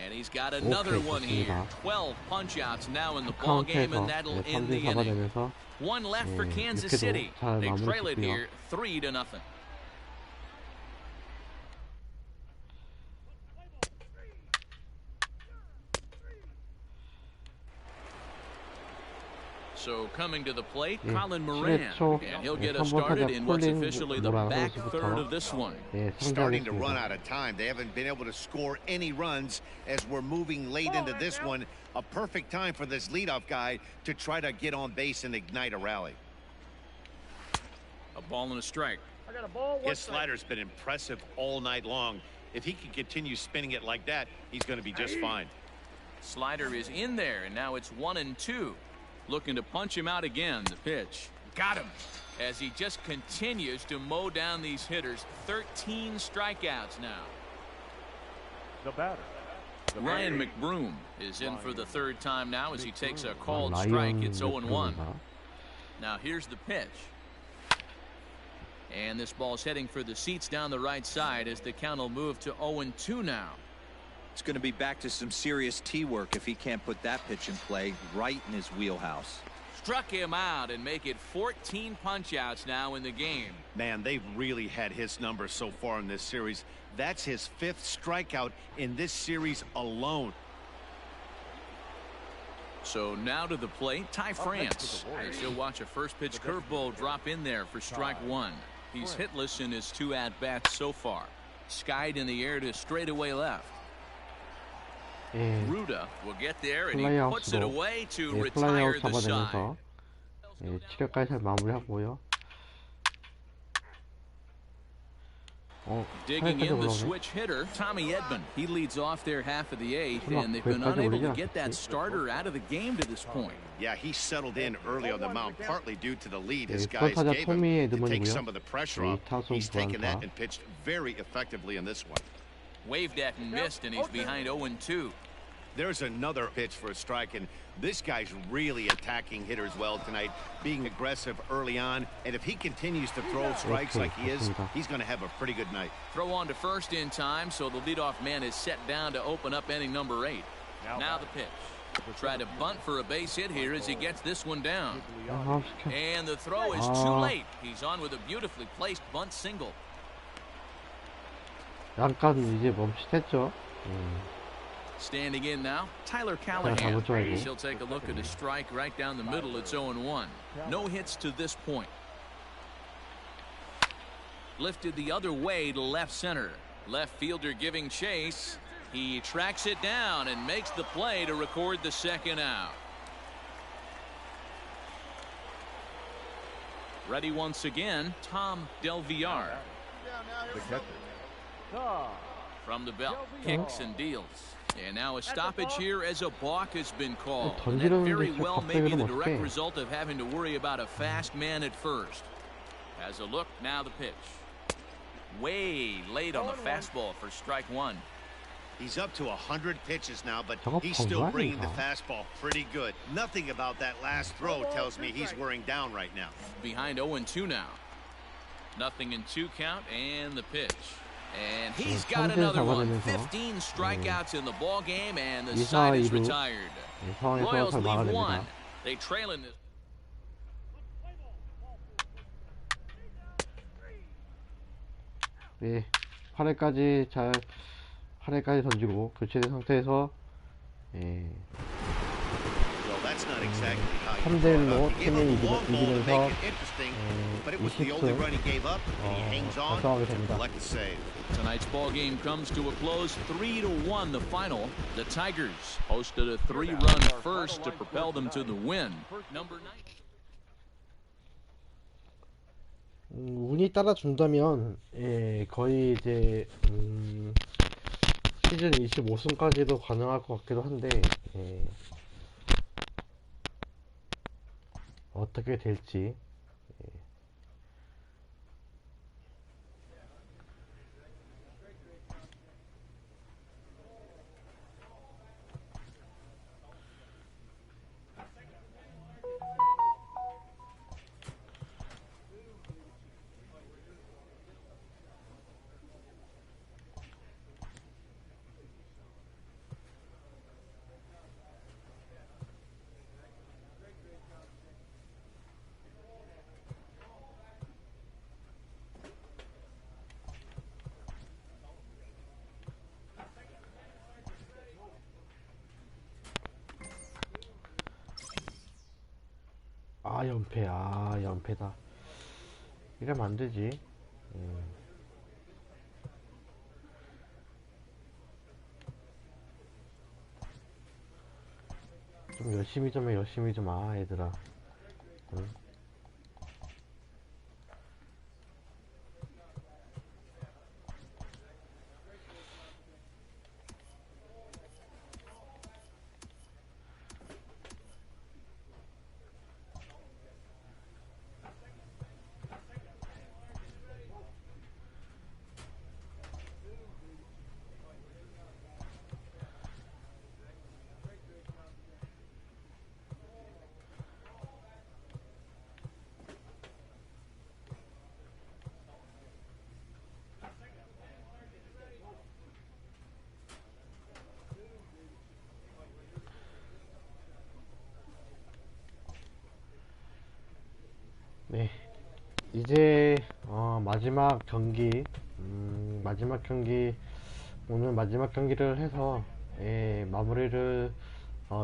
And he's got another one here. 12 punch-outs now in the ball game, and that'll end the inning. One left for Kansas City. They trail it here 3-0. So coming to the plate, Colin Moran, and he'll get us started in what's officially the back third of this one.
Starting to run out of time. They haven't been able to score any runs as we're moving late into this one. A perfect time for this leadoff guy to try to get on base and ignite a rally.
A ball and a strike.
His slider's been impressive all night long. If he can continue spinning it like that, he's going to be just fine.
Slider is in there, and now it's 1-2. Looking to punch him out again. The pitch. Got him. As he just continues to mow down these hitters. 13 strikeouts now.
The batter.
Ryan McBroom is in for the third time now as he takes a called strike. It's 0-1. Now here's the pitch. And this ball's heading for the seats down the right side as the count will move to 0-2 now.
It's going to be back to some serious tee work if he can't put that pitch in play right in his wheelhouse.
Struck him out and make it 14 punch-outs now in the game.
Man, they've really had his number so far in this series. That's his 5th strikeout in this series alone.
So now to the plate, Ty France. As he'll watch a first pitch curveball drop in there for strike 1. He's hitless in his 2 at-bats so far. Skied in the air to straightaway left. Ruda will get there and he puts it away to retire the side.
치료까지 잘 마무리하고요.
Digging in the switch hitter, Tommy Edman. He leads off their half of the 8th, and they've been unable to get that starter out of the game to this point.
Yeah, he settled in early on the mound, partly due to the lead his guys gave him to take some of the pressure off. He's taken that and pitched very effectively in this one.
Waved at and missed, and he's behind 0-2.
There's another pitch for a strike, and this guy's really attacking hitters well tonight, being aggressive early on, and if he continues to throw strikes like he is, he's going to have a pretty good night.
Throw on to first in time, so the leadoff man is set down to open up inning number 8. Now the pitch. We'll try to bunt for a base hit here as he gets this one down. And the throw is too late. He's on with a beautifully placed bunt single.
약간 이제 멈칫했죠.
Standing in now, Tyler Callahan. He'll take a look at a strike right down the middle. It's 0-1. No hits to this point. Lifted the other way to left center. Left fielder giving chase. He tracks it down and makes the play to record the second out. Ready once again, Tom Del Villar. From the belt, kicks and deals. And now a stoppage here as a balk has been called. And that very well may be the direct result of having to worry about a fast man at first. Has a look, now the pitch. Way late on the fastball for strike 1.
He's up to 100 pitches now, but he's still bringing the fastball pretty good. Nothing about that last throw tells me he's wearing down right now.
Behind 0-2 now. Nothing in 2 count, and the pitch. And he's got another one. 15 strikeouts in the ball game, and the side is retired. Royals leave 1. They trail in this.
네, 8회까지 던지고 교체된 상태에서 3대1로 팀을 이기면서 20승 달성하게 됩니다.
Tonight's ball game comes to a close 3-1 the final. The Tigers posted a 3-run first to propel them to the win. Number 9.
운이 따라준다면 거의 이제 시즌 25승까지도 가능할 것 같기도 한데 어떻게 될지. 아, 연패. 아, 연패다. 이러면 안 되지. 좀 열심히 좀 해, 열심히 좀. 아, 얘들아. 응? 네, 이제 마지막 경기, 마지막 경기, 오늘 마지막 경기를 해서 마무리를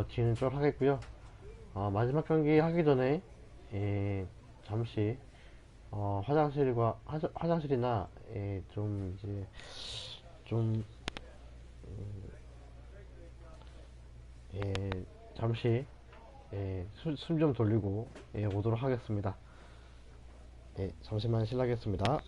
지는 쪽 하겠고요. 마지막 경기 하기 전에 잠시 화장실이나 좀 이제 좀 잠시 숨 좀 돌리고 오도록 하겠습니다. 잠시만 실례하겠습니다.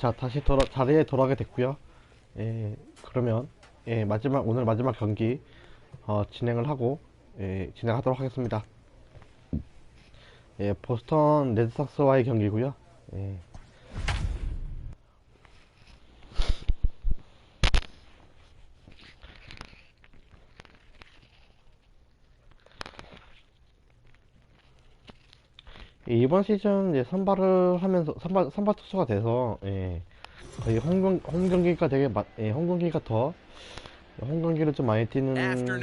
자, 다시 자리에 돌아가게 됐고요. 예, 그러면 예, 오늘 마지막 경기 진행을 하고 진행하도록 하겠습니다. 예, 보스턴 레드삭스와의 경기고요. 예. 이번 시즌 이제 선발을 하면서 선발 투수가 돼서 거의 홈 경기가 되게 홈 경기를 좀 많이 뛰는 그런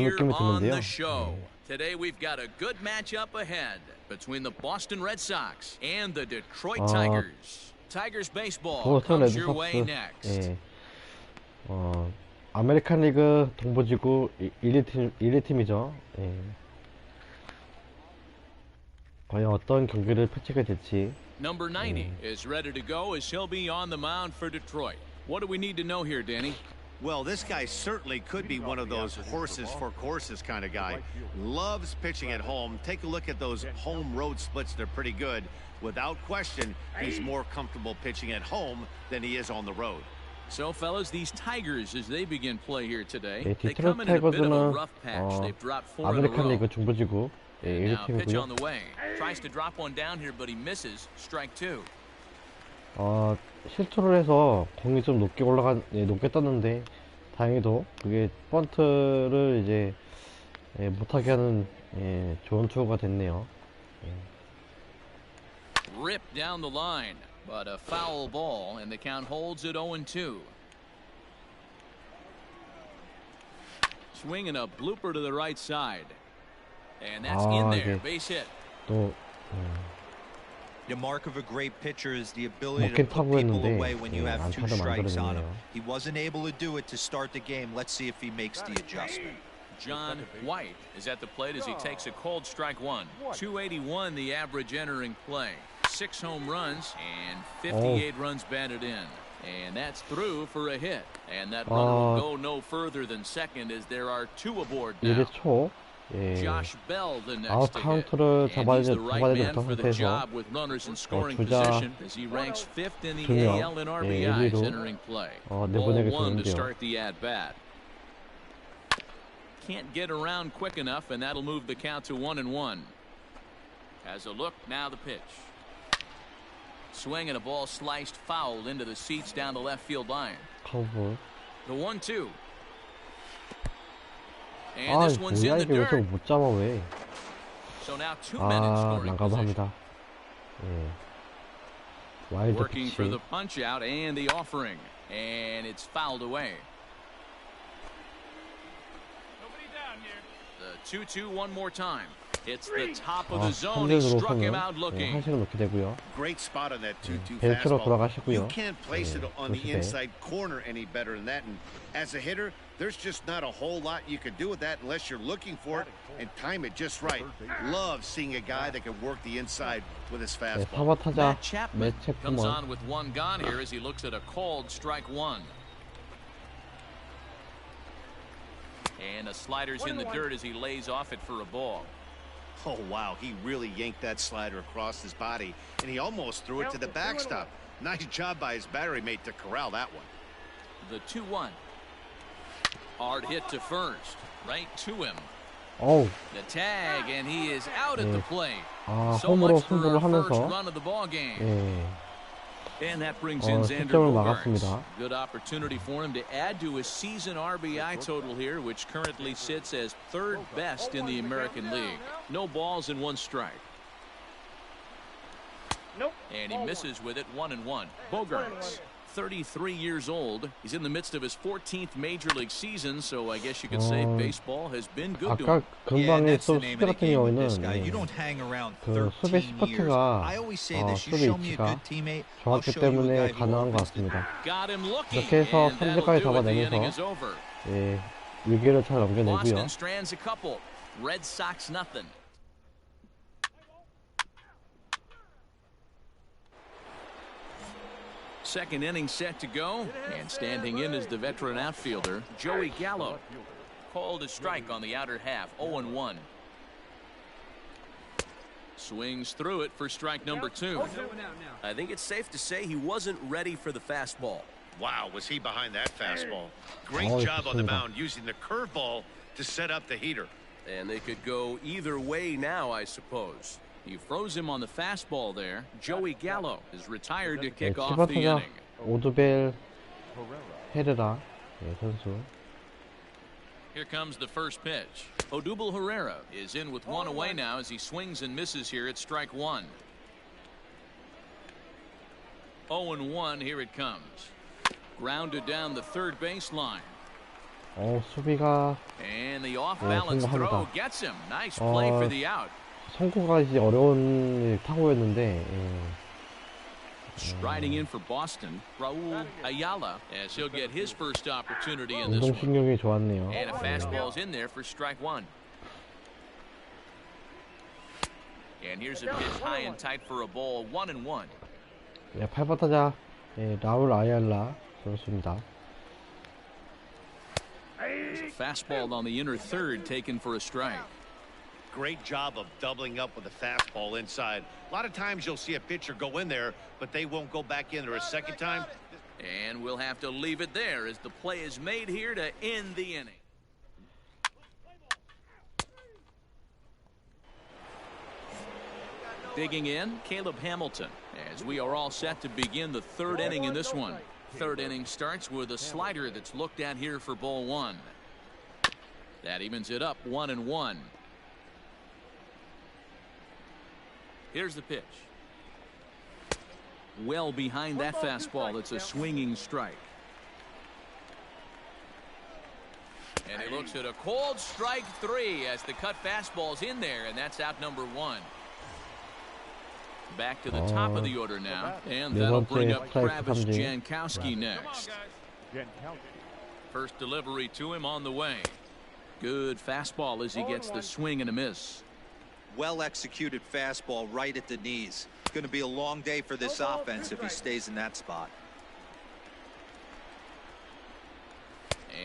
느낌이 드는데요.
Today we've got a good matchup ahead between the Boston Red Sox and the Detroit Tigers. Tigers baseball comes your way next.
아메리칸 리그 동부지구 1위 팀이죠. 과연 어떤 경기를 펼치게 될지.
Number 90 is ready to go as he'll be on the mound for Detroit. What do we need to know here, Danny?
Well, this guy certainly could be one of those horses for courses kind of guy. Loves pitching at home. Take a look at those home road splits. They're pretty good. Without question, he's more comfortable pitching at home than he is on the road.
So, fellas, these Tigers, as they begin play here today,
네,
they come in a bit of a rough patch. They've dropped 4 in a
아메리칸
row.
리그 중부지구
Now, pitch on
1팀이고요.
the way. Tries to drop one down here, but he misses. Strike 2.
실투를 해서 공이 좀 높게 떴는데 다행히도 그게 번트를 이제 못하게 하는 좋은 투구가 됐네요.
Ripped down the line, but a foul ball, and the count holds at 0-2. Swinging a blooper to the right side, and that's in there. Base hit.
또
The mark of a great pitcher is the ability to put people away when you have 2 strikes on him. He wasn't able to do it to start the game. Let's see if he makes the adjustment.
John White is at the plate as he takes a cold strike 1. 281 the average entering play. 6 home runs and 58 runs batted in. And that's through for a hit. And that runner will go no further than second as there are 2 aboard now.
1회 초
Josh Bell the next
아웃
to hit.
카운트를
And he's the right
잡아야
man
됐던
for the
상태에서
job with runners in scoring
주자
position as he ranks 5th in the
2명
AL in RBIs
1위로
entering play.
내보내게
Ball 1 to
되는데요.
start the at-bat. Can't get around quick enough, and that'll move the count to 1-1. Has a look, now the pitch. Swing and a ball sliced foul into the seats down the left field line.
커브.
The 1-2. And this one's in
뭐야
the
이게 왜 저거
dirt.
못 잡아 왜?
So now 2 men in scoring position.
난감합니다. 와일드
Working for
피치.
the punch out and the offering, and it's fouled away. The 2-2 one more time. It's the top of the zone. He struck him out looking.
한시를 놓게 되고요.
Great spot on that 2-2
벨트로
fastball.
돌아가시고요.
You can't place it on the
조심해.
inside corner any better than that. And as a hitter, there's just not a whole lot you can do with that unless you're looking for it and time it just right. Love seeing a guy that can work the inside with his fastball.
타바 타자
Matt Chapman
매체
comes
품원.
on with 1 gone here as he looks at a called strike 1. And a slider's in the dirt as he lays off it for a ball.
Oh, wow. He really yanked that slider across his body, and he almost threw it to the backstop. Nice job by his battery mate to corral that one.
The 2-1. Hard hit to first. Right to him.
어우,
The tag, and he is out at the plate. So
홈으로
much for
승부를
our first
하면서
run of the ball game. And that brings in Xander
실점을
Bogaerts.
막았습니다.
Good opportunity for him to add to his season RBI total here, which currently sits as 3rd best in the American League. No balls and 1 strike. And he misses with it 1-1. Bogaerts, 33 years old. He's in the midst of his 14th major league season, so I guess you could say baseball has been good to
아까
him.
금방의 수비 같은 경우에는
You don't hang around
그 수비
13 years.
스포츠가
I always say this. You
수비
show me a
위치가
good teammate, I'll
정확기
show you a
때문에
guy who
가능한 것
opens the
같습니다.
Got him looking,
이렇게 해서
and that'll
삼진까지
do it. The inning is
잡아내면서
over.
위기를 잘 넘겨내고요.
Boston strands a couple. Red Sox nothing. Second inning set to go, and standing in is the veteran outfielder, Joey Gallo. Called a strike on the outer half, 0-1. Swings through it for strike number 2.
I think it's safe to say he wasn't ready for the fastball.
Wow, was he behind that fastball? Great job on the mound using the curveball to set up the heater.
And they could go either way now, I suppose.
He froze him on the fastball there. Joey Gallo is retired to kick off the
치바타자
inning.
오드벨 헤르라 선수.
Here comes the first pitch. Odubel Herrera is in with one away now as he swings and misses here at strike 1. 0-1, here it comes. Grounded down the third baseline.
수비가
And the off-balance throw gets him. Nice play for the out.
성공하기 어려운 타구였는데.
Striding in for Boston, Raul Ayala, as he'll get his first opportunity in this one.
운동신경이 좋았네요.
And a fastball's in there for strike 1. And here's a pitch high and tight for a ball, 1-1.
8번 타자 라울 아얄라 선수입니다.
Fastball on the inner third taken for a strike.
Great job of doubling up with a fastball inside. A lot of times you'll see a pitcher go in there, but they won't go back in there a second time.
And we'll have to leave it there as the play is made here to end the inning. Digging in, Caleb Hamilton, as we are all set to begin the third inning in this one. Third inning starts with a slider that's looked at here for ball 1. That evens it up 1-1. Here's the pitch. Well behind that fastball. It's a swinging strike. And he looks at a cold strike 3 as the cut fastball's in there, and that's out number 1. Back to the top of the order now, and that'll bring up Travis Jankowski next. First delivery to him on the way. Good fastball as he gets the swing and a miss.
Well executed fastball right at the knees. It's going to be a long day for this offense if he stays in that spot.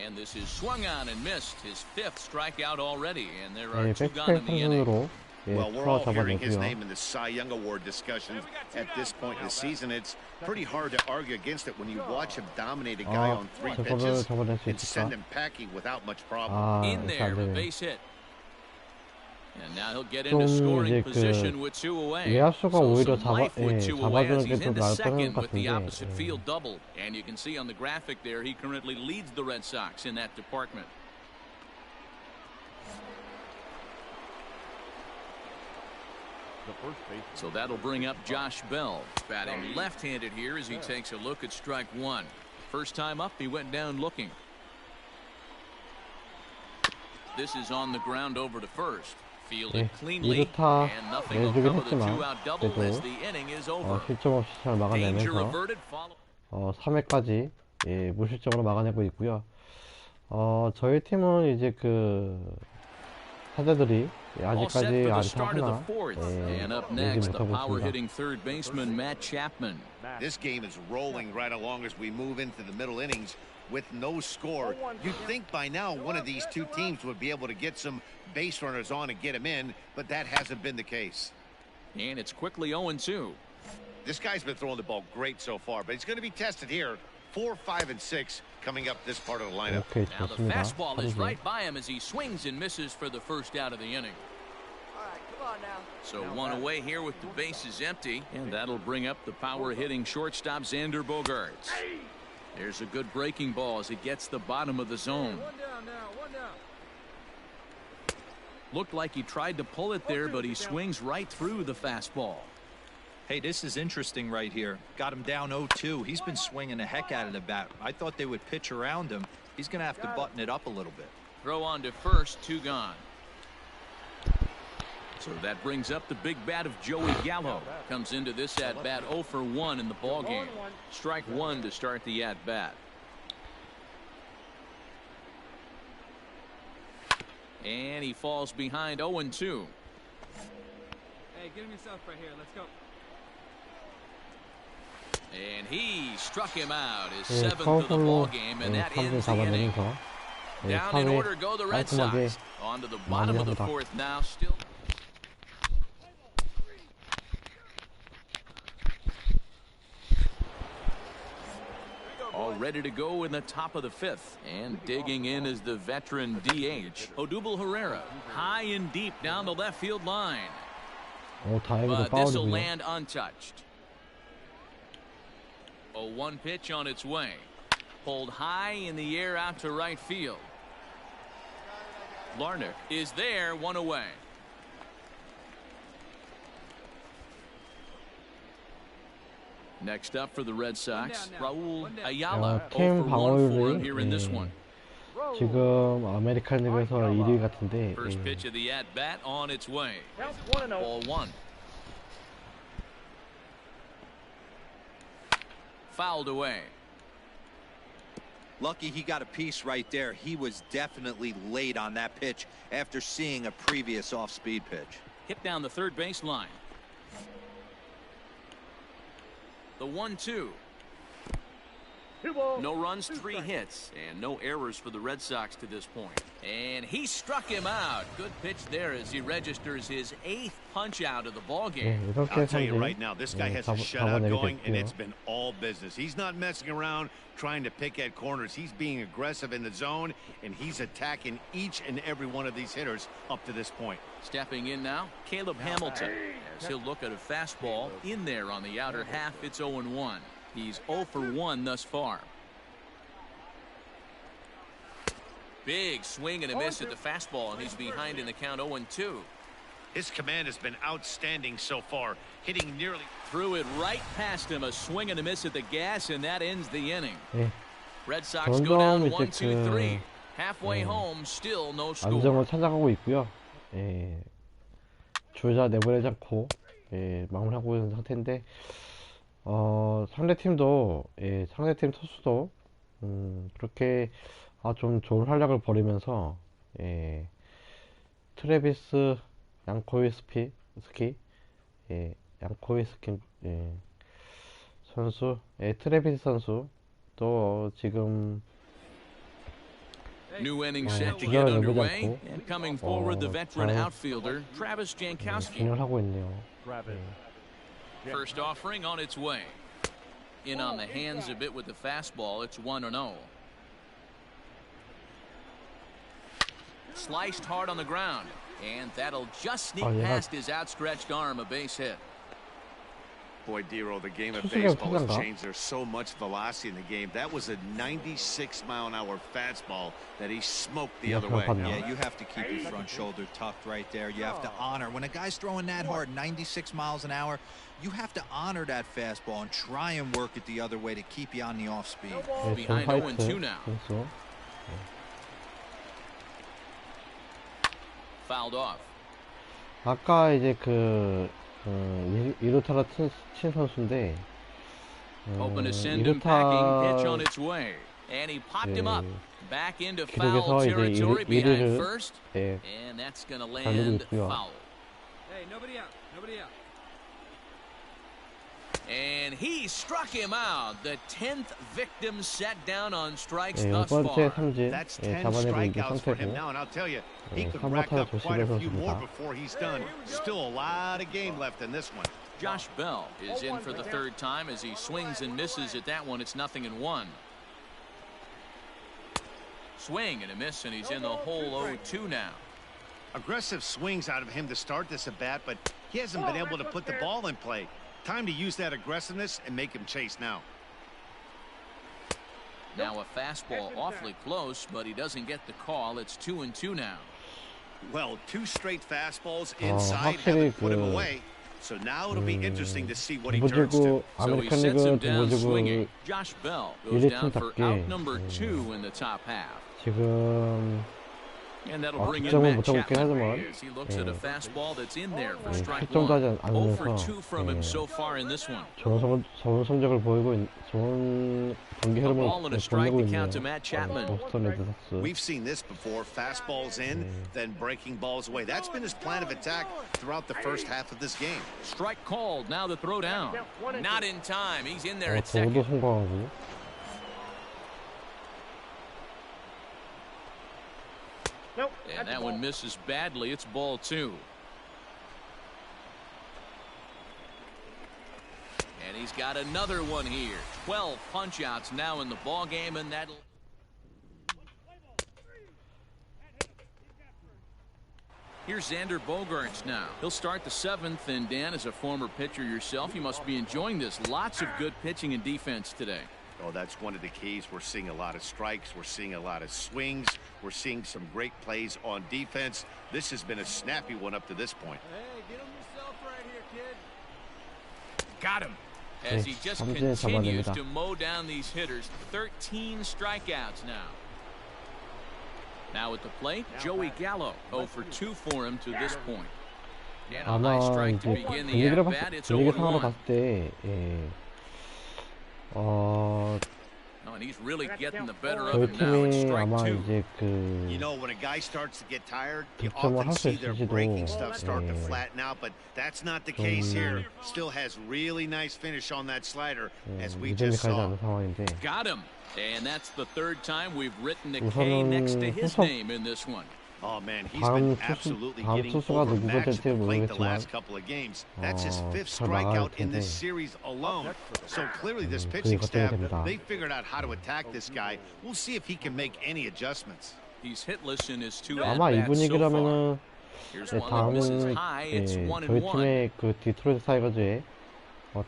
And this is swung on and missed. His 5th strikeout already, and there are 2 gone in the inning.
Well, we're all hearing his name in the Cy Young Award discussions at this point in the season. It's pretty hard to argue against it when you watch him dominate a guy on 3 pitches and send him packing without much problem.
In there, a base hit. And now he'll get into scoring position with 2 away.
외야수가 오히려
잡아주는
게 좀 나을 뻔한 것
with the
같은데.
opposite field double. And you can see on the graphic there, he currently leads the Red Sox in that department. So that'll bring up Josh Bell, batting left-handed here as he takes a look at strike 1. First time up, he went down looking. This is on the ground over to first. Fielded cleanly, and nothing will come of the 2-out double as the inning is over.
실점 없이 잘
Danger
막아내면서
averted.
3회까지 무실점으로 막아내고 있고요. 저희 팀은 이제 타자들이 아직까지 안타하나
And up next, the power-hitting third baseman Matt Chapman.
This game is rolling right along as we move into the middle innings with no score. You'd think by now one of these 2 teams would be able to get some base runners on and get them in, but that hasn't been the case.
And it's quickly 0-2.
This guy's been throwing the ball great so far, but he's going to be tested here. 4, 5, and 6 coming up this part of the lineup.
Now the fastball is right by him as he swings and misses for the first out of the inning.
All right, come on now.
So 1 away here with the bases empty, and that'll bring up the power-hitting shortstop Xander Bogaerts. There's a good breaking ball as it gets the bottom of the zone.
1 down now, 1 down.
Looked like he tried to pull it there, but he swings right through the fastball.
Hey, this is interesting right here. Got him down 0-2. He's been swinging the heck out of the bat. I thought they would pitch around him. He's going to have to button it up a little bit.
Throw on to first, 2 gone. So that brings up the big bat of Joey Gallo. Comes into this at-bat 0 for 1 in the ballgame. Strike 1 to start the at-bat. And he falls behind 0-2.
Hey, get him yourself right here. Let's go.
And he struck him out, his 7th of the ball game, and that ends the inning. Down in order go the Red Sox. On to the bottom of the 4th now. Still ready to go in the top of the 5th. And digging in is the veteran DH, Odubel Herrera. High and deep down the left field line. But this will land untouched. A 1 pitch on its way. Pulled high in the air out to right field. Larnach is there, 1 away. Next up for the Red Sox, Raul Ayala.
팀
0 for 1 for him
방어율이
here in this one.
지금 아메리칸 리그에서 1위 같은데.
First pitch of the at bat on its way. Ball 1. Fouled away.
Lucky he got a piece right there. He was definitely late on that pitch after seeing a previous off-speed pitch.
Hit down the third base line. The 1-2. No runs, 3 hits, and no errors for the Red Sox to this point. And he struck him out. Good pitch there as he registers his 8th punch out of the ball game.
I'll tell you right now, this guy has a shutout going, and it's been all business. He's not messing around trying to pick at corners. He's being aggressive in the zone, and he's attacking each and every one of these hitters up to this point.
Stepping in now, Caleb Hamilton, as he'll look at a fastball in there on the outer half. It's 0-1. He's 0 for 1 thus far. Big swing and a miss at the fastball, and he's behind in the count 0-2.
His command has been outstanding so far, hitting nearly.
Threw it right past him, a swing and a miss at the gas, and that ends the inning. Red Sox go down 1-2-3. Halfway home, still no score.
안정을 찾아가고 있고요. 주자 내보내지 않고 마무리하고 있는 상태인데 상대팀도 상대팀 투수도 그렇게 좀 좋은 활약을 벌이면서 트래비스 양코위스키 선수 트래비스 선수 또 지금
New inning set to get underway, and coming forward the veteran outfielder Travis Jankowski.
진행하고 있네요.
First offering on its way. In on the hands a bit with the fastball. It's 1-0. Sliced hard on the ground, and that'll just sneak past his outstretched arm, a base hit.
Boy, Dero, the game of baseball has changed. There's so much velocity in the game. That was a 96-mile-an-hour fastball that he smoked the other way.
Yeah, you have to keep your front shoulder tucked right there. You have to honor. When a guy's throwing that hard, 96 miles an hour, you have to honor that fastball and try and work it the other way to keep you on the off speed.
Behind 0-2 now. Fouled off.
아까 이제 2루타가 친 선수인데
Open to send him packing, pitch on its way, and he popped him up back into foul territory behind first, and that's going to land foul.
Hey, nobody out, nobody out.
And he struck him out. The 10th victim set down on strikes thus
번째
far.
삼진
That's 10
잡아내고 있는
strikeouts for him
상태고
now, and I'll tell you, he could rack up quite a few more before he's done. Still a lot of game left in this one.
Josh Bell is in for the 3rd time as he swings and misses at that one. It's 0-1. Swing and a miss, and he's in the hole 0-2 now.
Aggressive swings out of him to start this at bat, but he hasn't been able to put the ball in play. Time to use that aggressiveness and make him chase now.
Now a fastball awfully close, but he doesn't get the call. It's 2-2 now.
Well, 2 straight fastballs inside haven't put him away. So now it'll be interesting to see what he turns to.
So he sets him down swinging. Josh Bell goes down for out number 2 in the top half.
지금
And that'll bring in Matt Chapman as he looks at a fastball that's in there for strike 1. 0 for 2 from him so far in this one.
좋은 성적을 보이고 좋은 경기 흐름을 보이고 있네요.
We've seen this before. Fastballs in, then breaking balls away. That's been his plan of attack throughout the first half of this game.
Strike called. Now the throw down. Not in time. He's in there at
도구도
second.
성공하고.
And that one misses badly. It's ball 2. And he's he's got another one here. 12 punch-outs now in the ball game, and that'll... Here's Xander Bogaerts now. He'll start the 7th, and Dan, as a former pitcher yourself, you must be enjoying this. Lots of good pitching and defense today.
Oh, that's one of the keys. We're seeing a lot of strikes. We're seeing a lot of swings. We're seeing some great plays on defense. This has been a snappy one up to this point.
Hey, get him yourself right here, kid.
Got him. As he just continues to mow down these hitters. 13 strikeouts now. Now at the plate, Joey Gallo. 0 for 2 for him to this point. And a nice strike to begin the at-bat. It's 0-1. And he's really getting the better of him now. It's strike 2.
You know, when a guy starts to get tired, you often see their breaking stuff start to flatten out, but that's not the case here. Still has really nice finish on that slider, as we just saw.
Got him. And that's the 3rd time we've written a K next to his name in this one.
Oh man, he's been absolutely getting overmatched at the plate the last couple of games. That's his 5th strikeout in this series alone. So clearly this pitching staff, they figured out how to attack this guy. We'll see if he can make any adjustments.
He's hitless in his 2 at-bats so far. Here's one that misses high. It's 1-1.
그 디트로이트 타이거즈의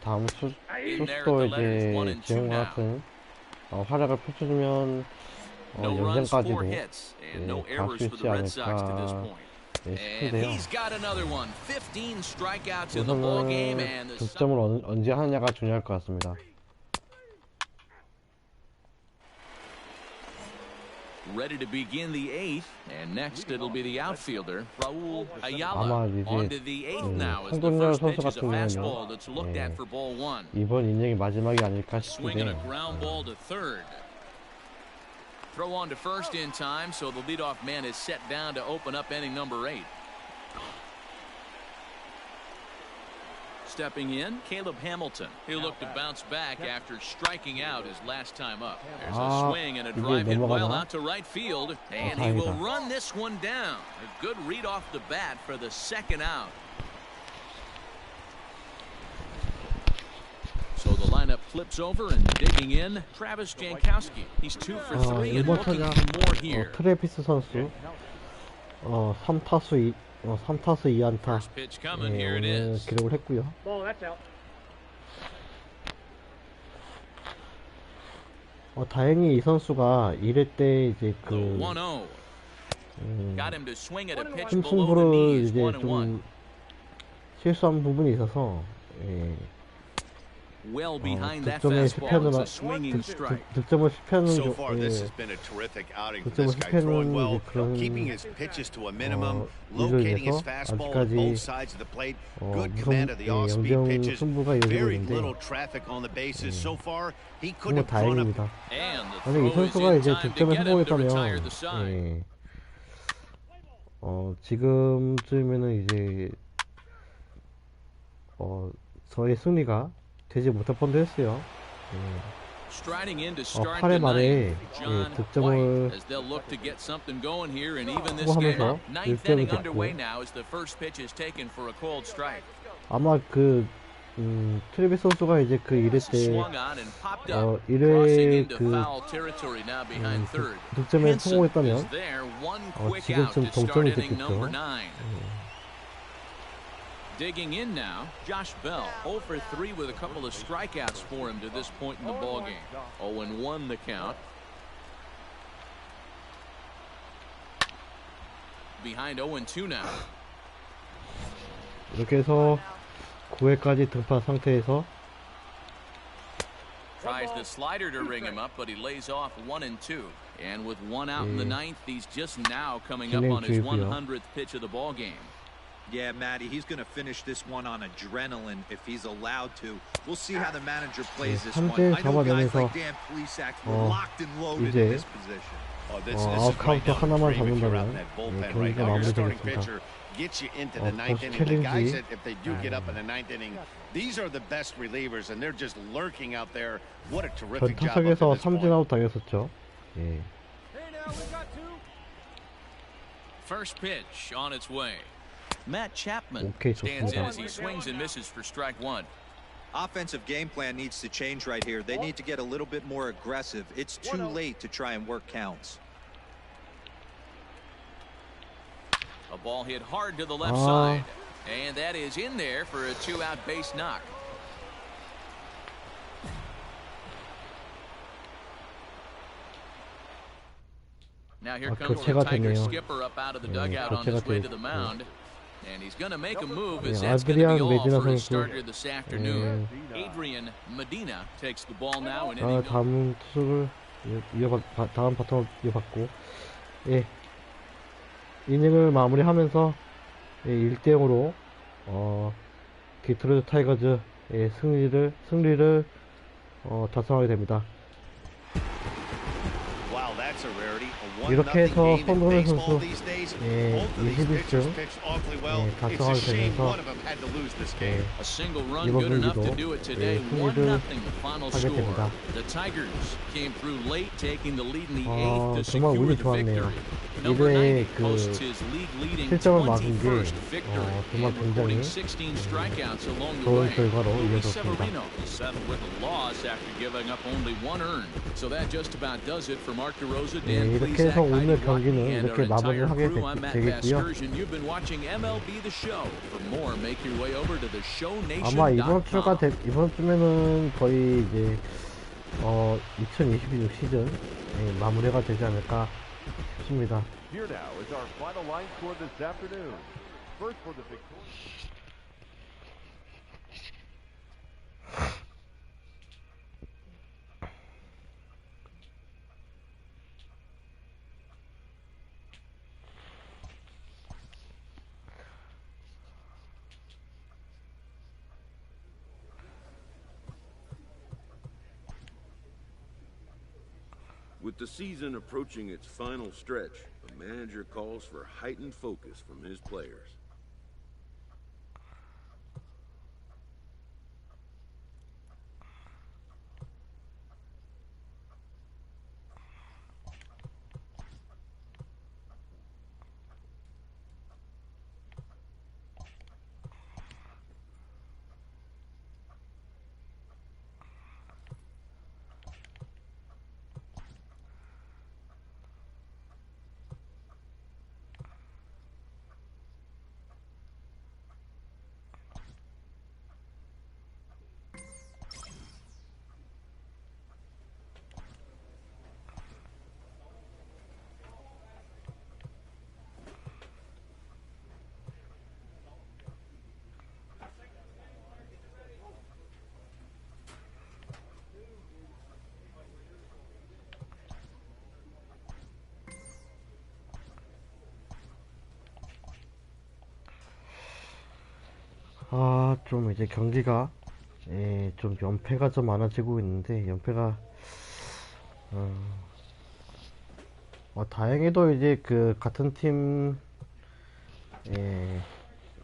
다음 수스도 이제 지금과 같은 활약을 펼쳐주면 연장까지도 갈 수 있지 않을까 싶은데요. 우선은 득점을 언제 하느냐가 중요할 것 같습니다.
Ready to begin the 8th, and next it'll be the outfielder Raul Ayala. On to the 8th now as the first pitch is a fastball that's looked at for ball 1.
이번 인형이 마지막이 아닐까
Swinging a
싶은데.
ground ball to 3rd. Throw on to 1st in time, so the leadoff man is set down to open up inning number 8. Stepping in, Caleb Hamilton. He'll look to bounce back after striking out his last time up. There's a swing and a drive hit well out to right field, and he will run this one down. A good read off the bat for the 2nd out. So the lineup flips over and digging in, Travis Jankowski. He's 2 for 3 and looking for more here.
트래비스 선수 3타수 2안타 오늘 기록을 했고요. 다행히 이 선수가 1회 때 이제 그 승부를 이제 좀 실수한 부분이 있어서 득점을 실패하는 득점을 실패하는 그런 일로 인해서 아직까지 무성 승부가 이어지고 있는데 정말 다행입니다. 만약 이 선수가 이제 득점에 성공했다면 지금쯤에는 이제 저의 승리가 되지 못할 뻔도 했어요. 8회 말에 득점을 성공하면서 1점이 됐고 아마 그 트래비스 선수가 이제 그 1회 때 1회 그 득점에 성공했다면 지금쯤 동점이 됐겠죠.
Digging in now, Josh Bell, 0 for 3 with a couple of strikeouts for him to this point in the ballgame. 0-1 the count. Behind 0-2 now.
이렇게 해서 9회까지 등판 상태에서
Tries the slider to ring him up, but he lays off 1-2. And with 1 out in the 9th, he's just now coming up on his 100th pitch of the ballgame.
Yeah, Matty, he's going to finish this one on adrenaline if he's allowed to. We'll see how the manager plays this one. I know guys like Dan Plesac were locked and loaded in this position.
아웃카운트 하나만 잡는다면 경기가 마무리되겠습니다.
Gets you into the 9th inning. The guys that if they do get up in the 9th inning, these are the best relievers, and they're just lurking out there. What a terrific job up to this point.
삼진 아웃 당했었죠.
First pitch on its way. Matt Chapman stands in as he swings and misses for strike 1.
Offensive game plan needs to change right here. They need to get a little bit more aggressive. It's too late to try and work counts.
A ball hit hard to the left side. And that is in there for a 2-out base knock. Now here comes the Tiger skipper up out of the dugout on his way to the mound. And he's going to make a move as that's going to be all for his starter this afternoon. Adrian Medina takes the ball now in inning.
다음 투수를 다음 바텀을 이어받고, 예, 이닝을 마무리하면서 1대0으로 디트로이트 타이거즈 승리를 달성하게 됩니다. 이렇게 해서 손흥민 선수 21승 달성하게 되면서 이번 경기도 승리를 하게 됩니다. 정말 운이 좋았네요. 1회에 그 실점을 막은 게 정말 굉장히 좋은 결과로 이어졌습니다. 이렇게 해서 오늘 경기는 이렇게 마무리를 하게 되겠고요. 아마 이번 주면은 거의 이제 2026 시즌 마무리가 되지 않을까 싶습니다.
With the season approaching its final stretch, a manager calls for heightened focus from his players.
좀 이제 경기가 좀 연패가 좀 많아지고 있는데, 연패가 다행히도 이제 그 같은 팀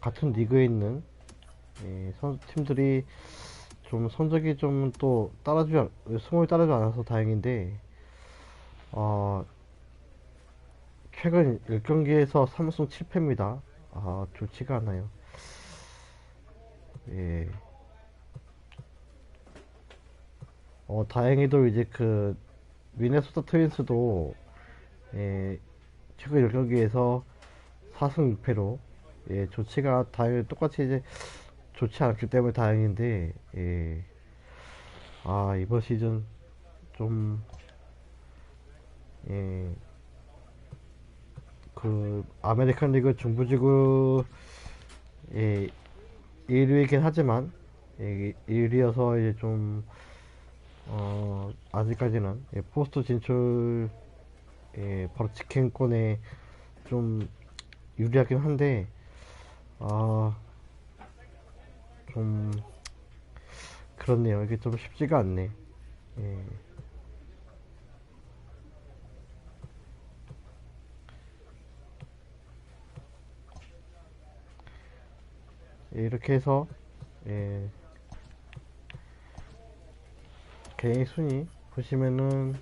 같은 리그에 있는 팀들이 좀 성적이 좀 또 승호에 따르지 않아서 다행인데, 최근 10경기에서 3승 7패입니다. 좋지가 않아요. 다행히도 이제 그 미네소타 트윈스도 최근 10경기에서 4승 6패로 좋지가 다행히 똑같이 이제 좋지 않기 때문에 다행인데, 이번 시즌 좀 그 아메리칸 리그 중부지구 1위이긴 하지만 1위여서 이제 좀 아직까지는 포스트 진출 바로 직행권에 좀 유리하긴 한데, 좀 그렇네요. 이게 좀 쉽지가 않네. 이렇게 해서 개인 순위 보시면은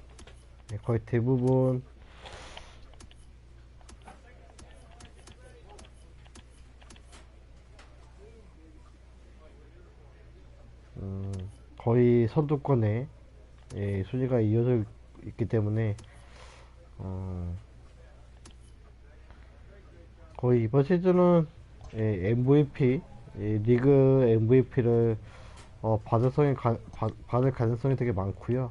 거의 대부분 거의 선두권에 순위가 이어져 있기 때문에 거의 이번 시즌은 MVP, 리그 MVP를 받을 가능성이 되게 많고요.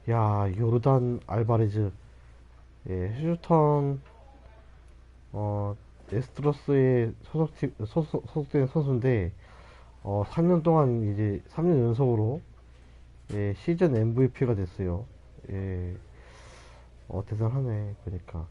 야, 요르단 알바레즈, 휴스턴 에스트로스에 소속된 선수인데 3년 동안 이제 3년 연속으로 시즌 MVP가 됐어요. 대단하네. 그러니까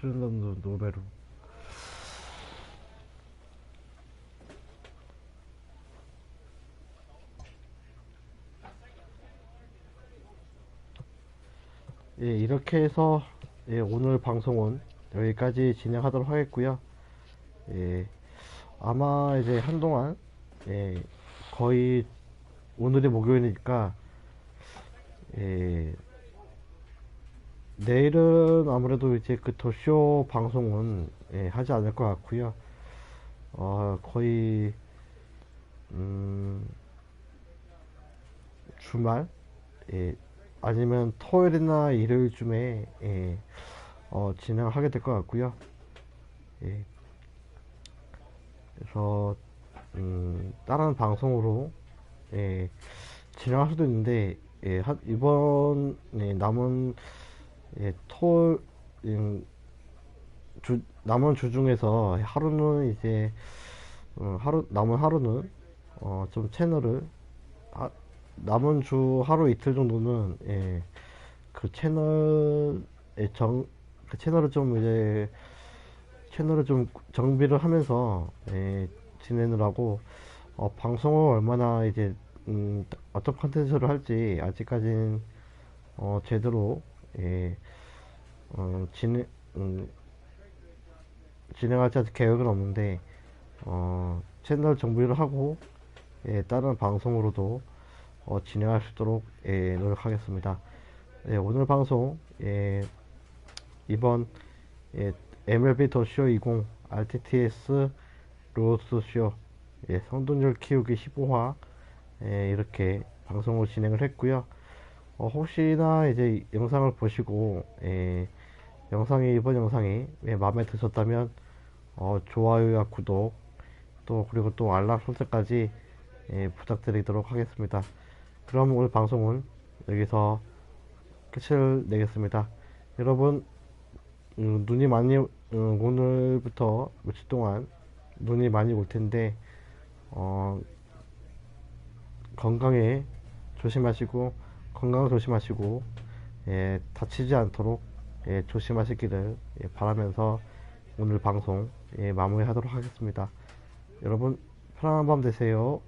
핀란드 노베루. 이렇게 해서 오늘 방송은 여기까지 진행하도록 하겠고요. 아마 이제 한동안 거의 오늘이 목요일이니까 내일은 아무래도 이제 그 더쇼 방송은 하지 않을 것 같고요. 거의 주말 아니면 토요일이나 일요일쯤에 진행을 하게 될 것 같고요. 그래서 다른 방송으로 진행할 수도 있는데 이번 남은 남은 주 중에서 하루는 이제 남은 하루는 좀 채널을 남은 주 하루 이틀 정도는 그 채널을 좀 이제 채널을 좀 정비를 하면서 진행을 하고 방송을 얼마나 이제 어떤 컨텐츠를 할지 아직까지는 제대로 진행할지 아직 계획은 없는데 채널 정비를 하고 다른 방송으로도 진행할 수 있도록 노력하겠습니다. 오늘 방송 이번 MLB 더쇼 20 RTTS 로스쇼 성동열 키우기 15화 이렇게 방송을 진행을 했고요. 혹시나 이제 영상을 보시고 이번 영상이 마음에 드셨다면 좋아요와 구독 그리고 또 알람 설정까지 부탁드리도록 하겠습니다. 그럼 오늘 방송은 여기서 끝을 내겠습니다. 여러분 눈이 많이 오늘부터 며칠 동안 눈이 많이 올 텐데 건강을 조심하시고 다치지 않도록 조심하시기를 바라면서 오늘 방송 마무리하도록 하겠습니다. 여러분 편안한 밤 되세요.